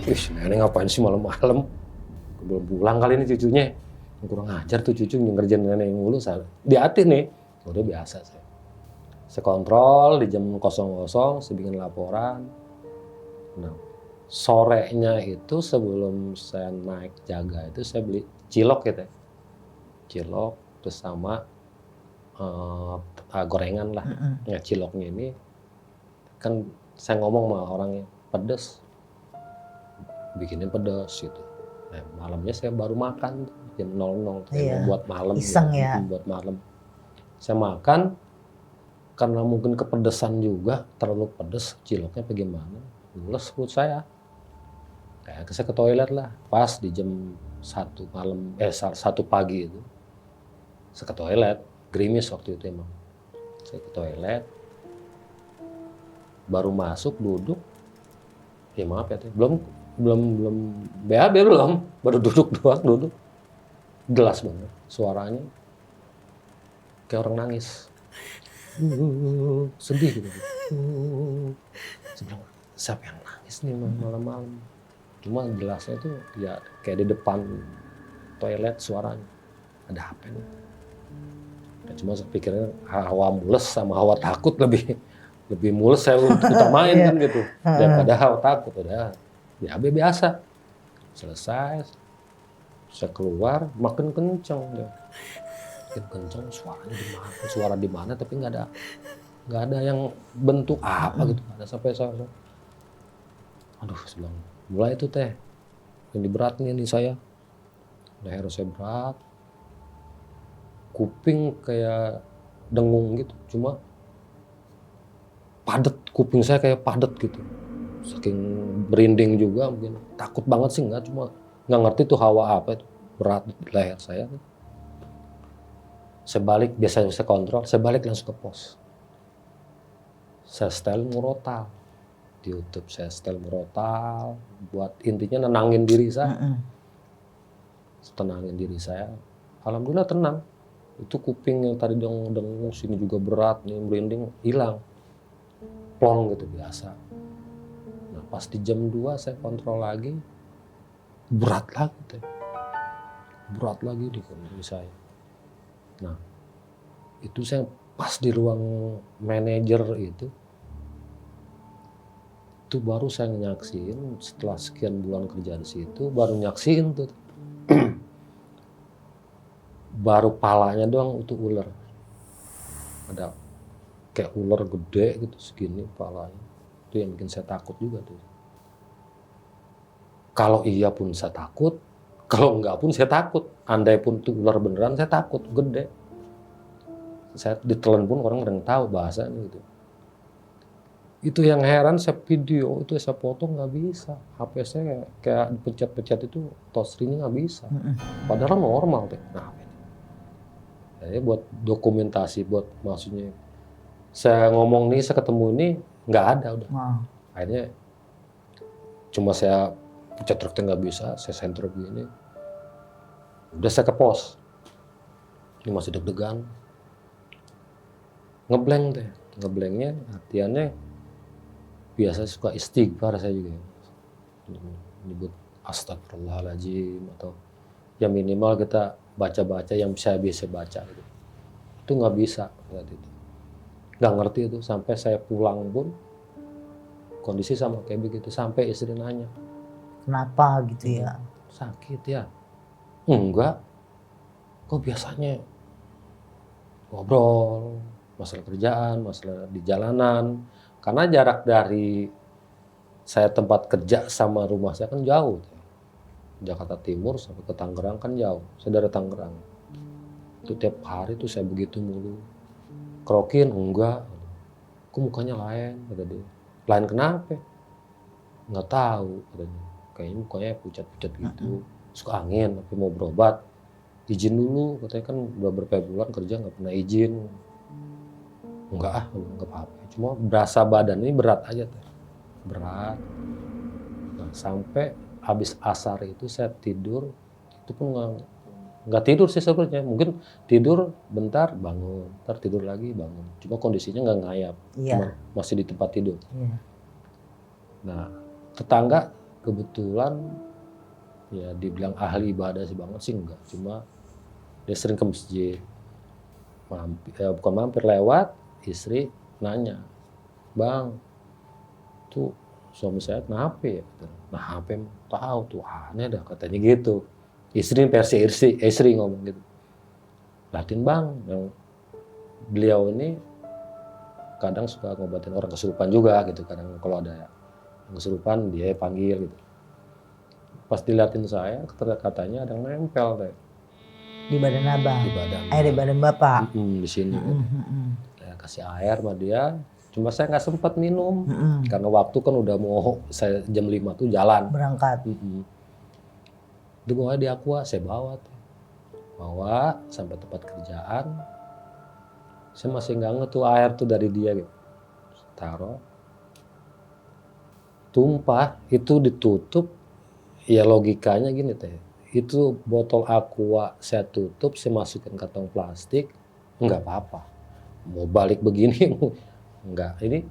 Ih, si nenek ngapain sih malam-malam? Belum pulang kali ini cucunya. Kurang ajar tuh cucu ngerjain nenek yang mulu. Di hati nih, udah biasa saya. Saya kontrol di jam 00, saya bikin laporan. Nah, sorenya itu sebelum saya naik jaga itu saya beli cilok gitu ya. Cilok terus sama gorengan lah. Ya, ciloknya ini kan saya ngomong sama orangnya, pedes. Bikinin pedes gitu. Nah, malamnya saya baru makan jam 00 buat malam. Iseng ya. Buat malam. Saya makan karena mungkin kepedesan juga, terlalu pedes ciloknya bagaimana, mules perut saya. Kayak saya ke toilet lah, pas di jam 1 malam, 1 pagi itu. Saya ke toilet, gerimis waktu itu emang. Saya ke toilet, baru masuk duduk, ya maaf ya, belum BAB belum, baru duduk doang, duduk. Jelas banget suaranya, kayak orang nangis. Sedih gitu. Saya bilang, siapa yang nangis nih malam-malam? Cuma jelasnya itu ya kayak di depan toilet suaranya. Ada apa nih? Ya, cuma saya pikirnya hawa mules sama hawa takut lebih mules saya utamain kan gitu. Daripada hawa takut, udah BAB biasa. Selesai, saya keluar makin kenceng ya. Kenceng suara di mana tapi nggak ada yang bentuk apa gitu, nggak ada sampai saya aduh sebelum mulai itu teh ini berat nih saya, leher saya berat, kuping kayak dengung gitu, cuma padet, kuping saya kayak padet gitu, saking berinding juga, mungkin takut banget sih nggak, cuma nggak ngerti tuh hawa apa itu berat di leher saya. Saya balik, biasanya saya kontrol, saya balik langsung ke pos. Saya setel murotal. Di YouTube saya setel murotal, buat intinya nenangin diri saya. Tenangin diri saya. Alhamdulillah tenang. Itu kuping yang tadi dengung, sini juga berat, nih merinding, hilang. Plong gitu biasa. Nah pas di jam 2 saya kontrol lagi, berat lagi. Berat lagi di diri saya. Nah, itu saya pas di ruang manajer itu baru saya nyaksiin setelah sekian bulan kerja di situ, baru nyaksiin tuh. Baru palanya doang itu ular. Ada kayak ular gede gitu segini kepalanya. Itu yang bikin saya takut juga tuh. Kalau iya pun saya takut, kalau enggak pun saya takut. Andai pun itu ular beneran saya takut, gede. Saya ditelan pun orang kadang tahu bahasanya gitu. Itu yang heran, saya video itu saya foto nggak bisa. HP saya kayak dipencet-pencet itu touchscreen-nya nggak bisa. Padahal normal deh. Nah, jadi buat dokumentasi, buat maksudnya saya ngomong nih, saya ketemu ini nggak ada udah. Akhirnya cuma saya pencet truk nggak bisa, saya sentro begini. Udah saya ke pos. Ini masih deg-degan. Ngeblank deh. Ngeblanknya artiannya biasa suka istighfar saya juga. Nyebut astagfirullahaladzim atau ya minimal kita baca-baca yang saya bisa baca gitu. Itu nggak bisa saat itu. Nggak ngerti itu sampai saya pulang pun kondisi sama kayak begitu. Sampai istri nanya, Kenapa gitu ya? sakit ya? Enggak. Kok biasanya ngobrol, masalah kerjaan, masalah di jalanan. Karena jarak dari saya tempat kerja sama rumah saya kan jauh. Jakarta Timur sampai ke Tangerang kan jauh. Saya dari Tangerang. Itu tiap hari tuh saya begitu mulu. Kerokin enggak. Kok mukanya lain kata dia. Lain kenapa? Nggak tahu katanya. Kayaknya mukanya pucat-pucat gitu. Suka angin tapi mau berobat. Izin dulu katanya kan udah berapa bulan kerja nggak pernah izin. Enggak enggak apa-apa. Cuma berasa badan ini berat aja teh. Berat. Nah, sampai habis asar itu saya tidur, itu pun nggak tidur sih sebenarnya. Mungkin tidur bentar bangun, ntar tidur lagi bangun. Cuma kondisinya nggak ngayap, cuma masih di tempat tidur. Nah, tetangga kebetulan ya dibilang ahli ibadah sih banget sih enggak. Cuma dia sering ke masjid. Bukan mampir, lewat, istri nanya, "Bang, tuh suami saya kenapa ya?" Nah, apa yang tahu tuh aneh dah katanya gitu. Istri versi istri ngomong gitu. Latin bang, yang beliau ini kadang suka ngobatin orang kesurupan juga gitu. Kadang kalau ada yang kesurupan dia panggil gitu. Pas diliatin saya, katanya ada yang nempel deh. Di badan abang? Di badan. Di badan bapak? Di sini. Saya kasih air sama dia. Cuma saya nggak sempat minum. Karena waktu kan udah mau saya jam 5 tuh jalan. Berangkat? Itu bawa di aqua, saya bawa tuh. Bawa sampai tempat kerjaan. Saya masih nggak ngerti tuh air tuh dari dia gitu. Taruh. Tumpah, itu ditutup. Ya logikanya gini teh. Itu botol aqua saya tutup, saya masukin kantong plastik, nggak apa-apa. Mau balik begini, enggak. Ini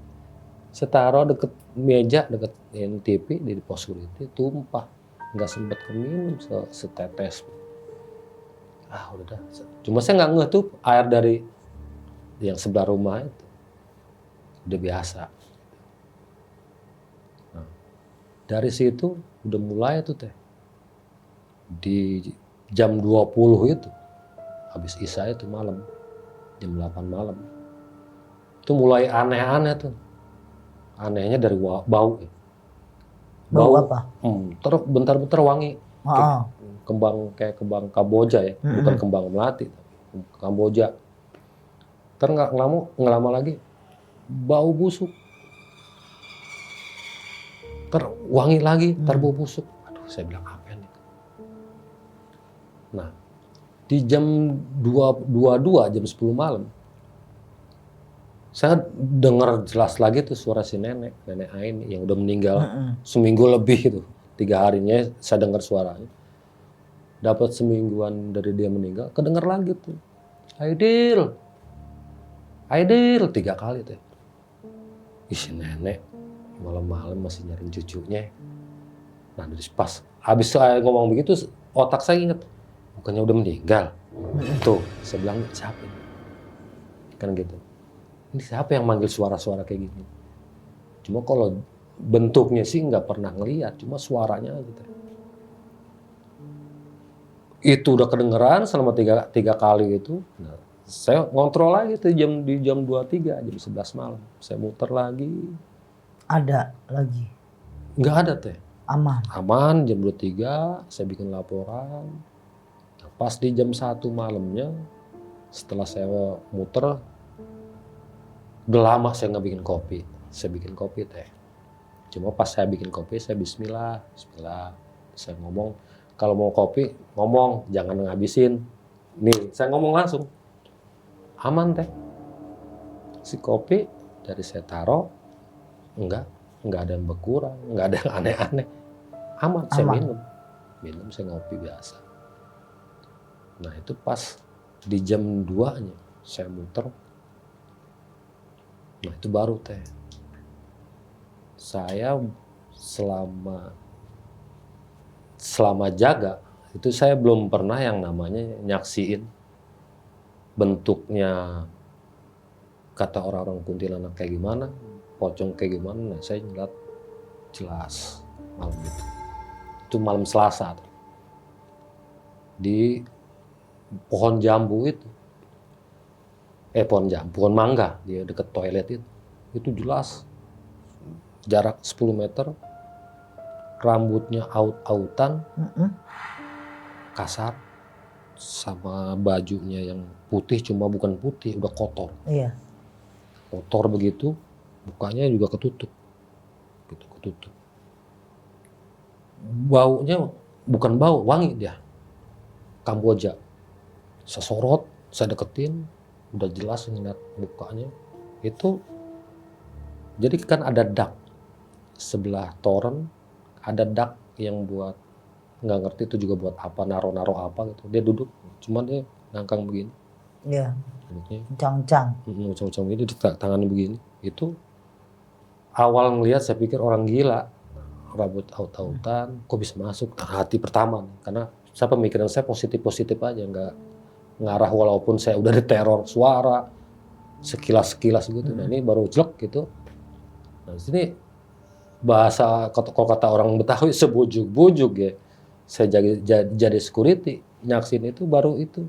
saya taruh deket meja, deket TV di pos security, tumpah. Nggak sempet keminum setetes. Udah dah. Cuma saya nggak ngeh tuh air dari yang sebelah rumah itu. Udah biasa. Nah, dari situ udah mulai tuh teh. Di jam 20 itu, habis isya itu malam, jam 8 malam. Itu mulai aneh-aneh tuh. Anehnya dari bau. Bau apa? Bentar-bentar wangi. Kayak kembang Kamboja ya, bukan kembang melati, Kamboja. Nggak lama lagi bau busuk. Wangi lagi, bau busuk. Aduh, saya bilang apa nih? Nah, di jam 22, jam 10 malam, saya dengar jelas lagi tuh suara si nenek Aini yang udah meninggal seminggu lebih itu. 3 harinya saya dengar suaranya. Dapat semingguan dari dia meninggal, kedengar lagi tuh. Aidil, 3 kali tuh. Si nenek malam-malam masih nyariin cucunya. Nah, dari pas habis saya ngomong begitu, otak saya inget, bukannya udah meninggal. Tuh, saya bilang, siapa ini? Kan gitu. Ini siapa yang manggil suara-suara kayak gini? Cuma kalau bentuknya sih nggak pernah ngeliat, cuma suaranya gitu. Itu udah kedengeran selama 3 kali itu. Nah, Saya ngontrol lagi tuh di jam 23, jam 11 malam. Saya muter lagi. Ada lagi. Nggak ada teh. Aman. Aman, jam 23 saya bikin laporan. Nah, pas di jam 1 malamnya, setelah saya muter, udah lama saya nggak bikin kopi. Saya bikin kopi teh. Cuma pas saya bikin kopi, saya bismillah. Saya ngomong, kalau mau kopi, ngomong, jangan ngabisin. Nih, saya ngomong langsung. Aman teh. Si kopi dari saya taruh, enggak ada yang berkurang, enggak ada yang aneh-aneh. Aman, saya minum, saya ngopi biasa. Nah itu pas di jam 2-nya saya muter. Nah itu baru teh. Saya selama jaga, itu saya belum pernah yang namanya nyaksiin bentuknya kata orang-orang kuntilanak kayak gimana, pocong kayak gimana. Nah, saya ngeliat jelas malam itu. Itu malam Selasa di pohon jambu itu. Pohon mangga di dekat toilet itu. Itu jelas jarak 10 meter, rambutnya aut-autan, kasar, sama bajunya yang putih, cuma bukan putih, udah kotor. Iya. Kotor begitu, mukanya juga ketutup. Gitu, ketutup. Baunya bukan bau, wangi dia. Kamboja. Saya sorot, saya deketin, udah jelas ngeliat mukanya. Itu, jadi kan ada dak. Sebelah toren, ada dak yang buat, nggak ngerti itu juga buat apa, naro-naro apa gitu. Dia duduk, cuma dia ngangkang begini. Iya. Duduknya. Cang-cang. Cang-cang begini, tangannya begini. Itu awal ngelihat saya pikir orang gila. Rambut aut-autan, kok bisa masuk? Hati pertama. Karena saya pemikiran saya positif-positif aja. Nggak ngarah walaupun saya udah diteror suara. Sekilas-sekilas gitu. Nah ini baru jelek gitu. Nah sini bahasa, kalau kata orang Betawi, sebujuk-bujuk ya. Saya jadi security, nyaksin itu baru itu.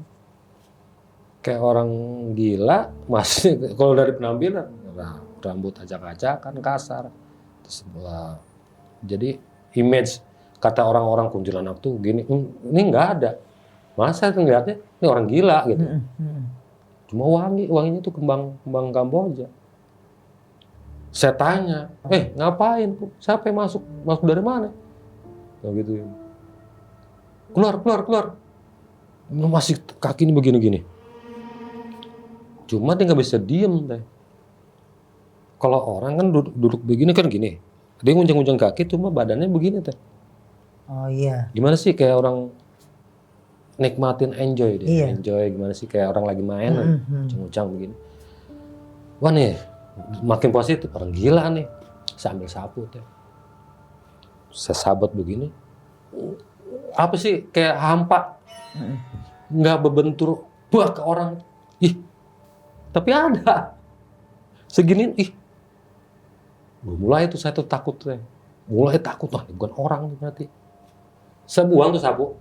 Kayak orang gila, masih kalau dari penampilan, rambut acak-acakan, kasar. Terus, jadi image kata orang-orang kuntilanak tuh gini, ini nggak ada. Masa ngeliatnya ini orang gila gitu. Cuma wanginya tuh kembang Kamboja. Saya tanya, ngapain? Siapa yang masuk? Masuk dari mana? Nah, gitu. Keluar. Masih kaki ini begini-gini. Cuma dia nggak bisa diem deh. Kalau orang kan duduk begini kan gini. Dia ngunjang-ngunjang kaki, cuma badannya begini teh. Oh iya. Gimana sih kayak orang nikmatin, enjoy dia. Iya. Enjoy gimana sih kayak orang lagi main, nguncang begini. Wah nih, makin positif, orang gila nih. Saya ambil sapu teh. Saya sabet begini. Apa sih kayak hampa. Nggak berbentur ke orang. Ih, tapi ada. Segini, mulai itu saya tuh takut teh. Mulai takut, wah ini bukan orang nih berarti. Saya buang tuh sapu.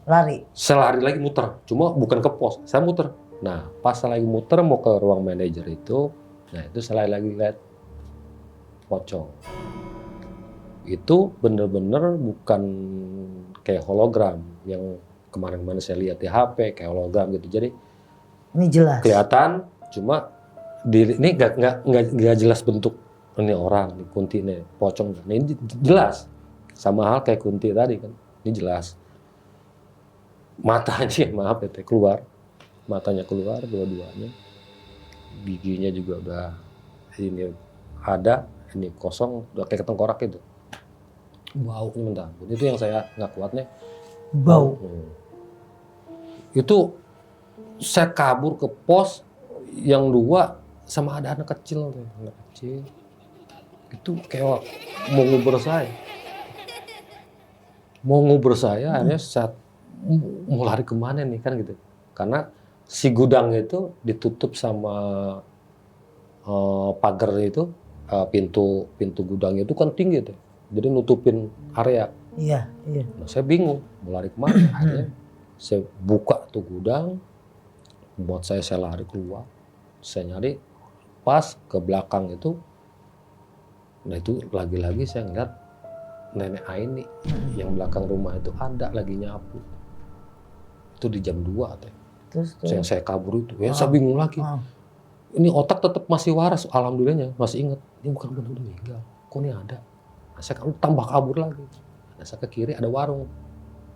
Lari. Saya lari lagi muter, cuma bukan ke pos, saya muter. Nah, pas saya lagi muter mau ke ruang manajer itu, nah itu saya lagi lihat pocong. Itu bener-bener bukan kayak hologram yang kemarin-kemarin saya lihat di HP kayak hologram gitu. Jadi ini jelas. Kelihatan, cuma ini nggak jelas bentuk. Ini orang, ini kunti, ini pocong. Nah, ini jelas. Sama hal kayak kunti tadi kan. Ini jelas. Matanya, maaf ya, keluar. Matanya keluar dua-duanya. Giginya juga udah ini ada, ini kosong, udah kayak ketengkorak itu. Baunya minta ampun. Itu yang saya nggak kuatnya. Bau. Itu saya kabur ke pos yang 2 sama ada anak kecil tuh, anak kecil. Itu kayak mau ngubur saya. Akhirnya saat mau lari kemana nih kan gitu. Karena si gudang itu ditutup sama pagar itu, pintu gudang itu kan tinggi tuh. Jadi nutupin area. Iya. Nah, saya bingung mau lari kemana. Akhirnya saya buka tuh gudang, Buat saya lari keluar, saya nyari pas ke belakang itu, nah itu lagi-lagi saya ngeliat nenek Aini yang belakang rumah itu ada lagi nyapu. Itu di jam 2 teh. Terus Saya kabur itu, ya saya bingung lagi. Ini otak tetap masih waras, alhamdulillahnya masih inget. Ini bukan benar udah meninggal, kok ini ada. Nah, saya tambah kabur lagi. Nah, saya ke kiri ada warung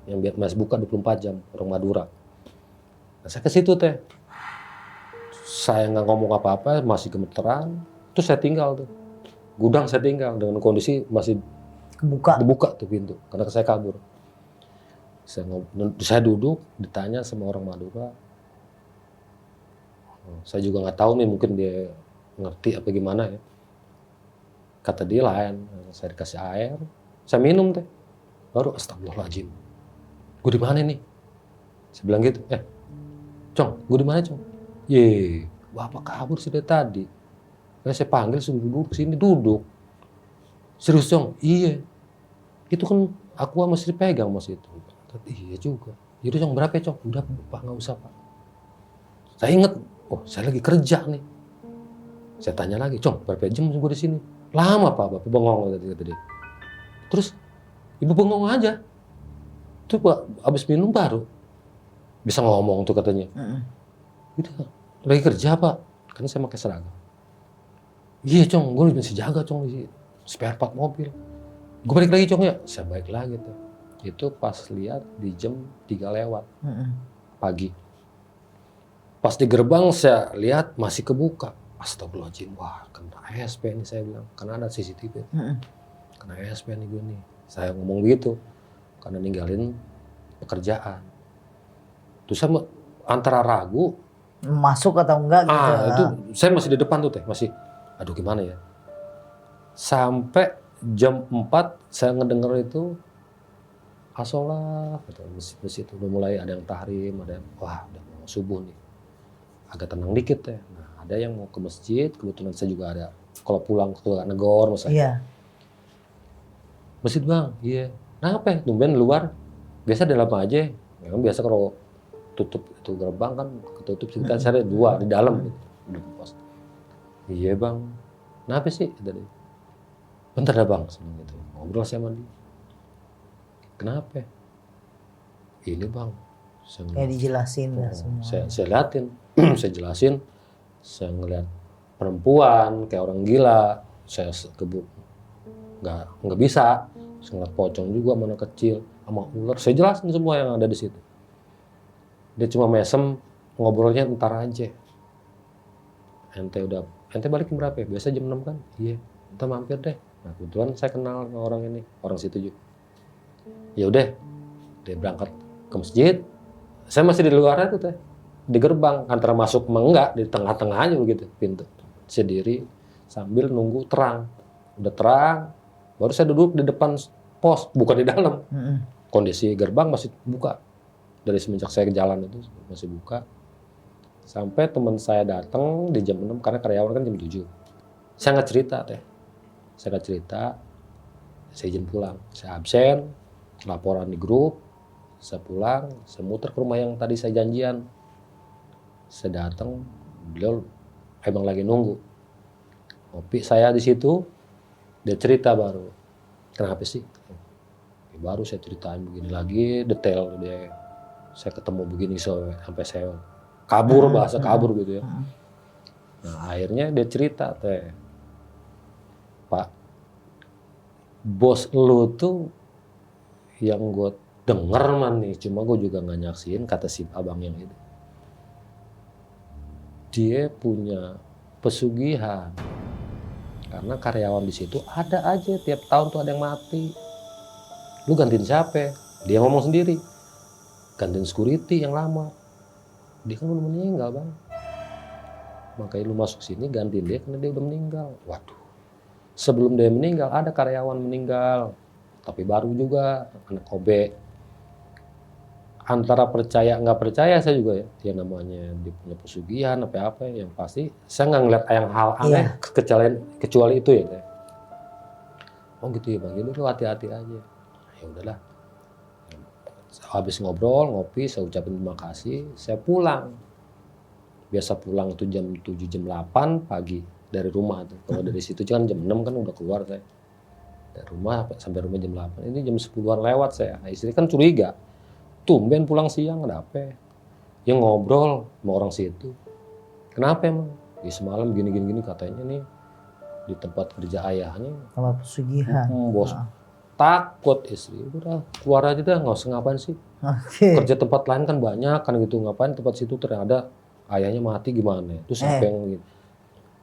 yang masih buka 24 jam, warung Madura. Nah, saya ke situ teh. Saya nggak ngomong apa-apa, masih gemeteran. Terus saya tinggal tuh. Gudang saya tinggal dengan kondisi masih dibuka tuh pintu karena saya kabur. Saya duduk, ditanya sama orang Madura. Saya juga nggak tahu nih, mungkin dia ngerti apa gimana ya. Kata dia lain, saya dikasih air, saya minum teh. Baru astagfirullahaladzim. Gue di mana nih? Saya bilang gitu. Cong, gue di mana Cong? Ye, bapak kabur sih dari tadi. Saya panggil suruh duduk sini, duduk. Serius Cong? Iya. Itu kan aku masih dipegang mas itu. Iya juga. Jadi Cong berapa ya Cong? Udah Pak, nggak usah Pak. Saya inget, oh saya lagi kerja nih. Saya tanya lagi, Cong berapa jam gue di sini? Lama Pak, Bapak bengong tadi. Terus ibu bengong aja. Tuh Pak, abis minum baru bisa ngomong tuh katanya. Gitu, lagi kerja Pak, karena saya pakai seragam. Iya Cong, gue masih jaga Cong di spare part mobil. Gue balik lagi Cong ya, saya balik lagi tuh. Itu pas lihat di jam 3 lewat pagi. Pas di gerbang saya lihat masih kebuka. Astagfirullahaladzim, wah kena ASP nih saya bilang, karena ada CCTV. Kena ASP nih gue nih. Saya ngomong gitu, karena ninggalin pekerjaan. Terus saya antara ragu, masuk atau enggak gitu. Itu saya masih di depan tuh teh, masih, aduh gimana ya. Sampai jam 4 saya ngedenger itu asolah, gitu, masjid itu udah mulai ada yang tahrim, ada yang, wah udah mau subuh nih. Agak tenang dikit teh. Nah, ada yang mau ke masjid, kebetulan saya juga ada. Kalau pulang ke Negor misalnya. Iya. Masjid Bang, iya. Kenapa ya? Tumben luar. Biasa di dalam aja. Memang biasa kalau tutup itu gerbang kan ketutup sekitar saya ada 2 di dalam gitu. Udah pos. Iya Bang. Kenapa sih? Tadi. Bentar dah Bang, gitu. Ngobrol sama dia. Kenapa? Ini Bang. Kayak dijelasin lah semua. Saya liatin, saya jelasin, saya ngeliat perempuan kayak orang gila, saya kebuk nggak bisa, saya ngeliat pocong juga mana kecil, sama ular, saya jelasin semua yang ada di situ. Dia cuma mesem, ngobrolnya ntar aja. Ente balik berapa ya? Biasa jam 6 kan? Iya, ente mampir deh. Nah kebetulan saya kenal sama orang ini, orang situ juga. Ya udah, dia berangkat ke masjid. Saya masih di luar itu teh, di gerbang, antara masuk enggak, di tengah-tengah aja begitu pintu. Saya diri sambil nunggu terang. Udah terang, baru saya duduk di depan pos, bukan di dalam. Kondisi gerbang masih buka. Dari semenjak saya ke jalan itu masih buka. Sampai teman saya datang di jam 6, karena karyawan kan jam 7. Saya nggak cerita teh. Saya nggak cerita, saya izin pulang. Saya absen, laporan di grup. Saya pulang, saya muter ke rumah yang tadi saya janjian. Saya datang, beliau emang lagi nunggu. Kopi saya di situ, dia cerita baru. Kenapa sih? Ya, baru saya ceritain begini lagi, detail dia. Saya ketemu begini sampai saya kabur, bahasa kabur gitu ya. Nah akhirnya dia cerita teh, Pak, bos lu tuh yang gue denger man nih, cuma gue juga nggak nyaksin, kata si abang yang itu. Dia punya pesugihan. Karena karyawan di situ ada aja, tiap tahun tuh ada yang mati. Lu gantiin siapa? Dia ngomong sendiri. Gantiin security yang lama. Dia kan udah meninggal Bang. Makanya lu masuk sini gantiin dia karena dia udah meninggal. Waduh. Sebelum dia meninggal ada karyawan meninggal. Tapi baru juga, anak OB. Antara percaya nggak percaya saya juga ya, dia namanya dia punya pesugihan apa yang pasti saya nggak ngeliat yang hal aneh kecuali itu ya. Oh gitu ya Bang, jadi lu hati-hati aja. Ya udahlah. Habis ngobrol, ngopi, saya ucapin terima kasih, saya pulang. biasa pulang tuh jam 7 jam 8 pagi dari rumah tuh. Kalau dari situ kan jam 6 kan udah keluar saya. Dari rumah sampai rumah jam 8. Ini jam 10-an lewat saya. Nah, istri kan curiga. Tumben pulang siang, ada apa? Ya ngobrol sama orang situ. Kenapa emang? Ya semalam gini katanya nih di tempat kerja ayahnya. Sama pesugihan. Bos takut istri. Udah keluar aja dah, nggak usah ngapain sih. Oke. Kerja tempat lain kan banyak kan gitu, ngapain tempat situ ternyata ayahnya mati gimana? Terus siapa yang gitu?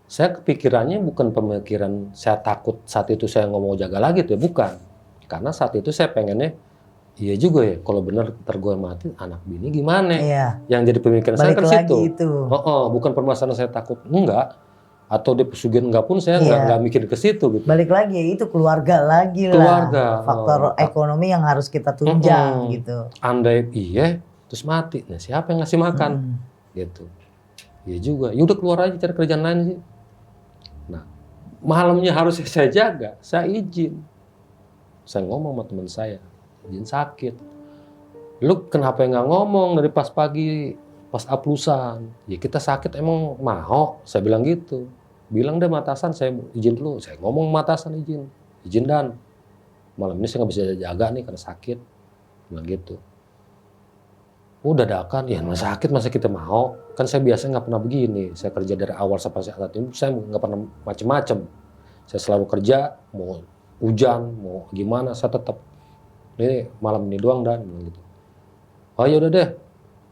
Saya kepikirannya bukan pemikiran saya takut saat itu saya nggak mau jaga lagi tuh, bukan. Karena saat itu saya pengennya, iya juga ya, kalau benar ntar gue mati, anak bini gimana? Iya. Yang jadi pemikiran saya Balik kan lagi situ. itu. Bukan permasalahan saya takut, enggak. Atau dia pesugihan enggak pun saya Iya. nggak mikir ke situ gitu. Balik lagi itu keluarga lagi lah. Keluarga. Faktor ekonomi yang harus kita tunjang gitu. Andai iya, terus mati. Nah siapa yang ngasih makan? Gitu. Iya juga. Ya udah keluar aja cari kerjaan lain sih. Nah, malamnya harus saya jaga. Saya izin. Saya ngomong sama teman saya, izin sakit. Lu kenapa nggak ngomong dari pas pagi, pas aplusan? Ya kita sakit emang mau. Saya bilang gitu. Bilang deh matasan, saya izin dulu. Saya ngomong matasan izin. Izin dan malam ini saya nggak bisa jaga nih karena sakit. Bilang gitu. Udah dadakan, ya masa sakit masa kita mau. Kan saya biasanya nggak pernah begini. Saya kerja dari awal sampai saat ini, saya nggak pernah macem-macem. Saya selalu kerja, mau hujan, mau gimana, saya tetap. Ini malam ini doang dan gitu. Oh ya udah deh.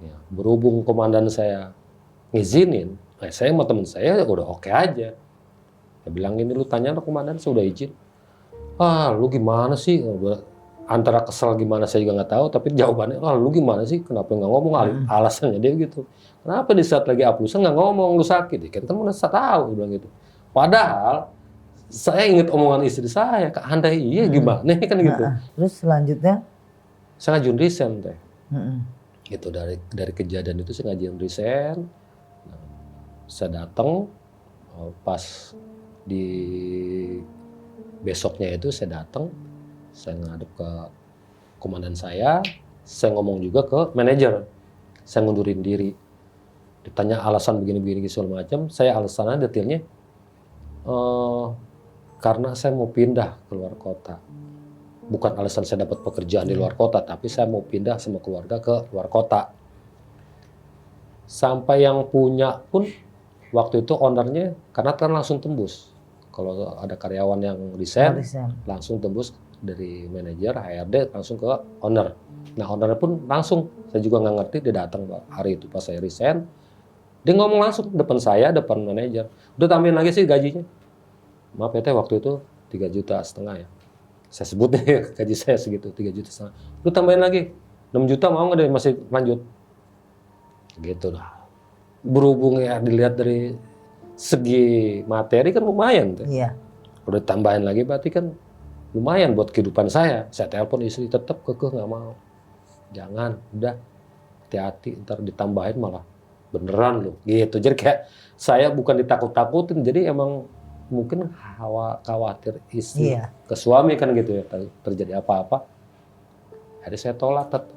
Ya, berhubung komandan saya ngizinin, saya sama temen saya udah oke aja. Saya bilang ini lu tanya komandan, saya udah izin. Ah lu gimana sih? Antara kesel gimana saya juga nggak tahu, tapi jawabannya, lu gimana sih? Kenapa nggak ngomong? Alasannya dia gitu. Kenapa di saat lagi aplusan nggak ngomong lu sakit? Ya, kan mana saya tahu, dia bilang gitu. Padahal saya ingat omongan istri saya, andai iya gimana kan gitu. Terus selanjutnya? Saya ngajuin resign teh. Gitu dari kejadian itu saya ngajuin resign. Nah, saya datang pas di besoknya itu saya datang. Saya ngadep ke komandan saya ngomong juga ke manajer, saya ngundurin diri. Ditanya alasan begini-begini segala macam, saya alasannya detailnya, karena saya mau pindah keluar kota. Bukan alasan saya dapat pekerjaan di luar kota, tapi saya mau pindah sama keluarga ke luar kota. Sampai yang punya pun, waktu itu ownernya, karena kan langsung tembus. Kalau ada karyawan yang resign, langsung tembus dari manajer, HRD langsung ke owner. Nah ownernya pun langsung, saya juga nggak ngerti, dia datang hari itu pas saya resign, dia ngomong langsung depan saya, depan manajer, udah tambahin lagi sih gajinya. Maaf ya teh, waktu itu 3,5 juta ya. Saya sebutnya gaji saya segitu, 3,5 juta. Udah tambahin lagi 6 juta, mau nggak deh masih lanjut? Gitu lah. Berhubung ya dilihat dari segi materi kan lumayan teh. Iya. Udah tambahin lagi berarti kan lumayan buat kehidupan saya. Saya telepon istri, tetap kekeh nggak mau. Jangan, udah hati-hati, ntar ditambahin malah beneran loh. Gitu. Jadi kayak saya bukan ditakut-takutin, jadi emang mungkin khawatir istri ke suami kan gitu ya, terjadi apa-apa. Akhirnya saya tolak tetap.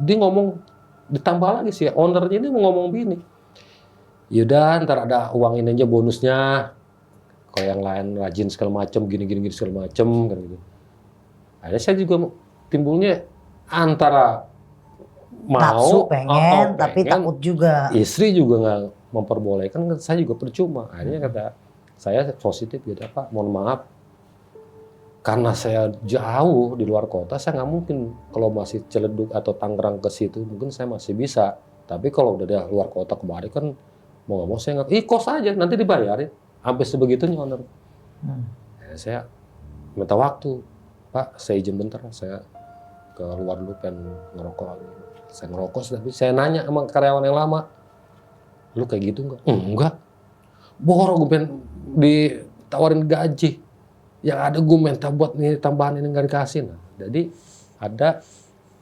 Dia ngomong, ditambah lagi sih, ownernya ini mau ngomong begini. Yaudah, ntar ada uang ini aja bonusnya. Kalau yang lain rajin segala macem, gini segala macem, kan gitu. Akhirnya saya juga timbulnya antara mau, nafsu pengen, tapi takut juga. Istri juga nggak memperbolehkan, saya juga percuma. Akhirnya kata saya positif gitu, Pak, mohon maaf. Karena saya jauh di luar kota, saya nggak mungkin kalau masih Ciledug atau Tangerang ke situ, mungkin saya masih bisa. Tapi kalau udah di luar kota kemarin kan, mau nggak mau saya nggak, kos aja, nanti dibayarin. Sampai sebegitunya owner. Saya minta waktu, Pak, saya izin bentar, saya keluar dulu pengen ngerokok. Saya ngerokok, tapi saya nanya sama karyawan yang lama, lu kayak gitu nggak? Enggak. Borong gue pengen ditawarin gaji. Yang ada gue minta buat nih tambahan ini nggak dikasih. Nah, jadi ada,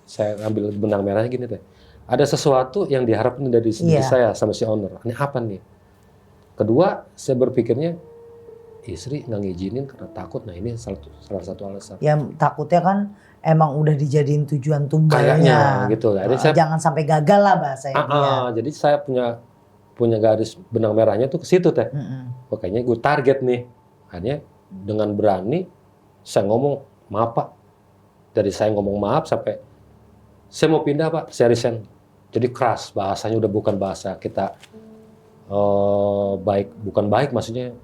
saya ambil benang merahnya gini deh. Ada sesuatu yang diharapkan dari saya sama si owner. Ini apa nih? Kedua, saya berpikirnya istri nggak ngizinin karena takut. Nah ini salah satu alasan. Ya takutnya kan emang udah dijadiin tujuan tumbalnya. Kayaknya gitu. Jadi jangan sampai gagal lah bahasanya. Jadi saya punya punya garis benang merahnya tuh ke situ teh. Mm-mm. Makanya gue target nih. Hanya dengan berani saya ngomong maaf Pak. Dari saya ngomong maaf sampai saya mau pindah Pak, saya resign. Jadi keras, bahasanya udah bukan bahasa kita baik, bukan baik maksudnya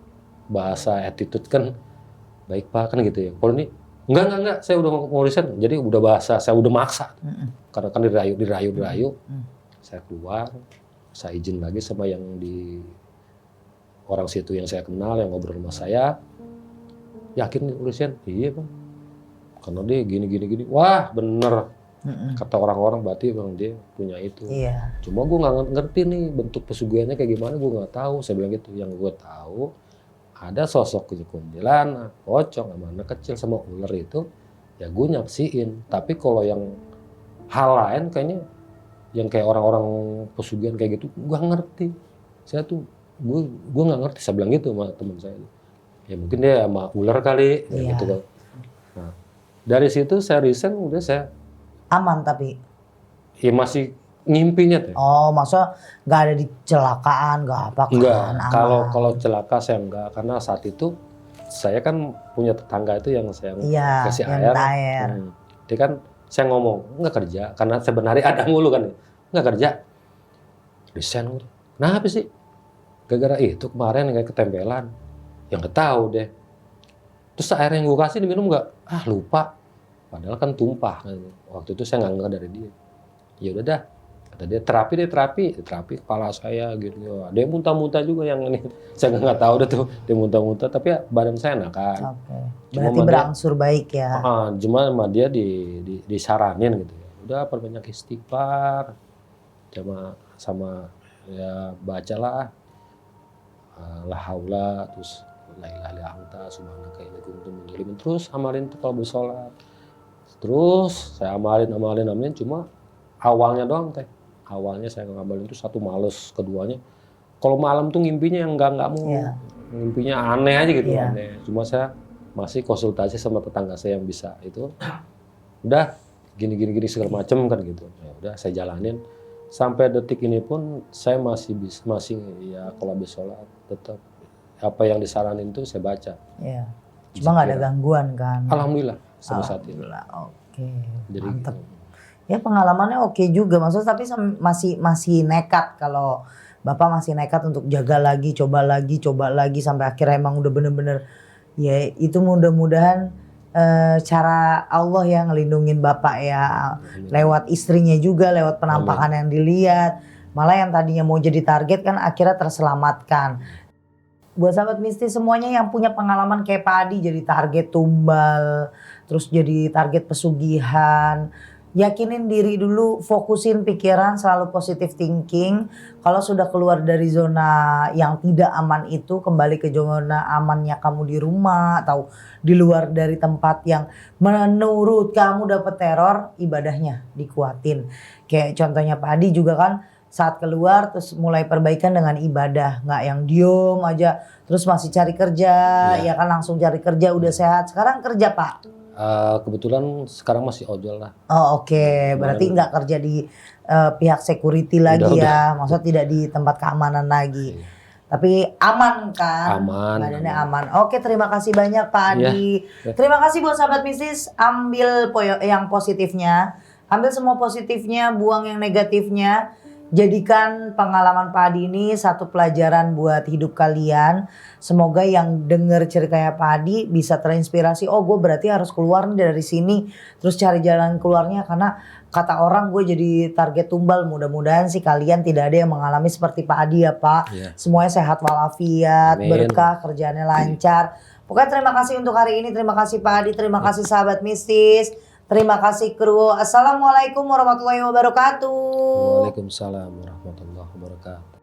bahasa attitude kan baik Pak kan gitu ya. Kalau ini enggak, saya udah mau resign. Jadi udah bahasa saya udah maksa. Karena kan dirayu. Saya keluar, saya izin lagi sama yang di orang situ yang saya kenal yang ngobrol sama saya. Yakin resign? Iya Bang. Karena dia gini. Wah bener. Kata orang-orang berarti Bang dia punya itu. Iya. Cuma gue nggak ngerti nih bentuk pesugihannya kayak gimana, gue nggak tahu. Saya bilang gitu. Yang gue tahu ada sosok kuntilanak, pocong, sama anak kecil sama ular itu, ya gue nyaksiin. Tapi kalau yang hal lain kayaknya, yang kayak orang-orang pesugihan kayak gitu, gue ngerti. Saya tuh, gue nggak ngerti. Saya bilang gitu sama teman saya. Ya mungkin dia sama ular kali, ya gitu kan. Nah, dari situ saya resign, udah saya Aman tapi? ya masih ngimpinya teh. Oh, maksudnya nggak ada dicelakaan, nggak apa kan? Enggak, Aman. kalau celaka saya enggak, karena saat itu saya kan punya tetangga itu yang saya Iya, kasih yang air. minta air. Dia kan saya ngomong nggak kerja, karena sebenarnya ada mulu kan, nggak kerja. Resign, kenapa sih? Gara-gara itu kemarin kayak ketempelan, yang nggak tahu deh. Terus air yang gue kasih diminum nggak? Ah lupa, padahal kan tumpah. Waktu itu saya nggak dari dia. Ya udah dah. Kata dia terapi kepala saya gitu. Ada yang muntah-muntah juga yang ini. Saya nggak tahu deh tuh dia muntah-muntah, tapi ya badan saya enakan. Oke. Berarti berangsur baik ya. Cuma sama dia disaranin gitu. Udah perbanyak istighfar, sama ya bacalah la haula, terus la ilaha illa anta subhanaka inni kuntu minadz dzalimin. Terus amalin tuh kalau bersolat. Terus saya amalin cuma awalnya doang teh. Awalnya saya ngamalin itu satu males, keduanya kalau malam tuh ngimpinya yang enggak mau. Ngimpinya aneh aja gitu, aneh. Cuma saya masih konsultasi sama tetangga saya yang bisa itu. Udah gini segala macem kan gitu. Ya udah saya jalanin sampai detik ini pun saya masih ya kalau habis sholat tetap apa yang disaranin itu saya baca. Iya. Cuma nggak ada gangguan kan? Alhamdulillah sampai saat ini. Oke. Jadi mantep. gitu. Ya pengalamannya oke juga, maksudnya tapi masih nekat kalau Bapak masih nekat untuk jaga lagi, coba lagi sampai akhirnya emang udah bener-bener ya itu mudah-mudahan cara Allah yang ngelindungin Bapak ya. Lewat istrinya juga, lewat penampakan yang dilihat. Malah yang tadinya mau jadi target kan akhirnya terselamatkan. Buat sahabat mistis semuanya yang punya pengalaman kayak Pak Adi jadi target tumbal, terus jadi target pesugihan. Yakinin diri dulu, fokusin pikiran, selalu positive thinking. Kalau sudah keluar dari zona yang tidak aman itu, kembali ke zona amannya kamu di rumah atau di luar dari tempat yang menurut kamu dapat teror, ibadahnya dikuatin. Kayak contohnya Pak Adi juga kan saat keluar terus mulai perbaikan dengan ibadah, nggak yang diem aja terus masih cari kerja, ya kan langsung cari kerja udah sehat. Sekarang kerja Pak? Kebetulan sekarang masih ojol lah. Oh oke. Berarti nggak kerja di pihak security lagi ya, maksudnya tidak di tempat keamanan lagi. Tapi aman kan? Badannya aman. Oke, terima kasih banyak Pak Adi. Terima kasih buat sahabat mistis, ambil yang positifnya, ambil semua positifnya, buang yang negatifnya. Jadikan pengalaman Pak Adi ini satu pelajaran buat hidup kalian. Semoga yang dengar ceritanya Pak Adi bisa terinspirasi. Oh gue berarti harus keluar nih dari sini. Terus cari jalan keluarnya. Karena kata orang gue jadi target tumbal. Mudah-mudahan sih kalian tidak ada yang mengalami seperti Pak Adi ya Pak. Semuanya sehat walafiat, berkah, kerjaannya lancar. Pokoknya terima kasih untuk hari ini. Terima kasih Pak Adi, terima kasih sahabat mistis. Terima kasih kru. Assalamualaikum warahmatullahi wabarakatuh. Waalaikumsalam warahmatullahi wabarakatuh.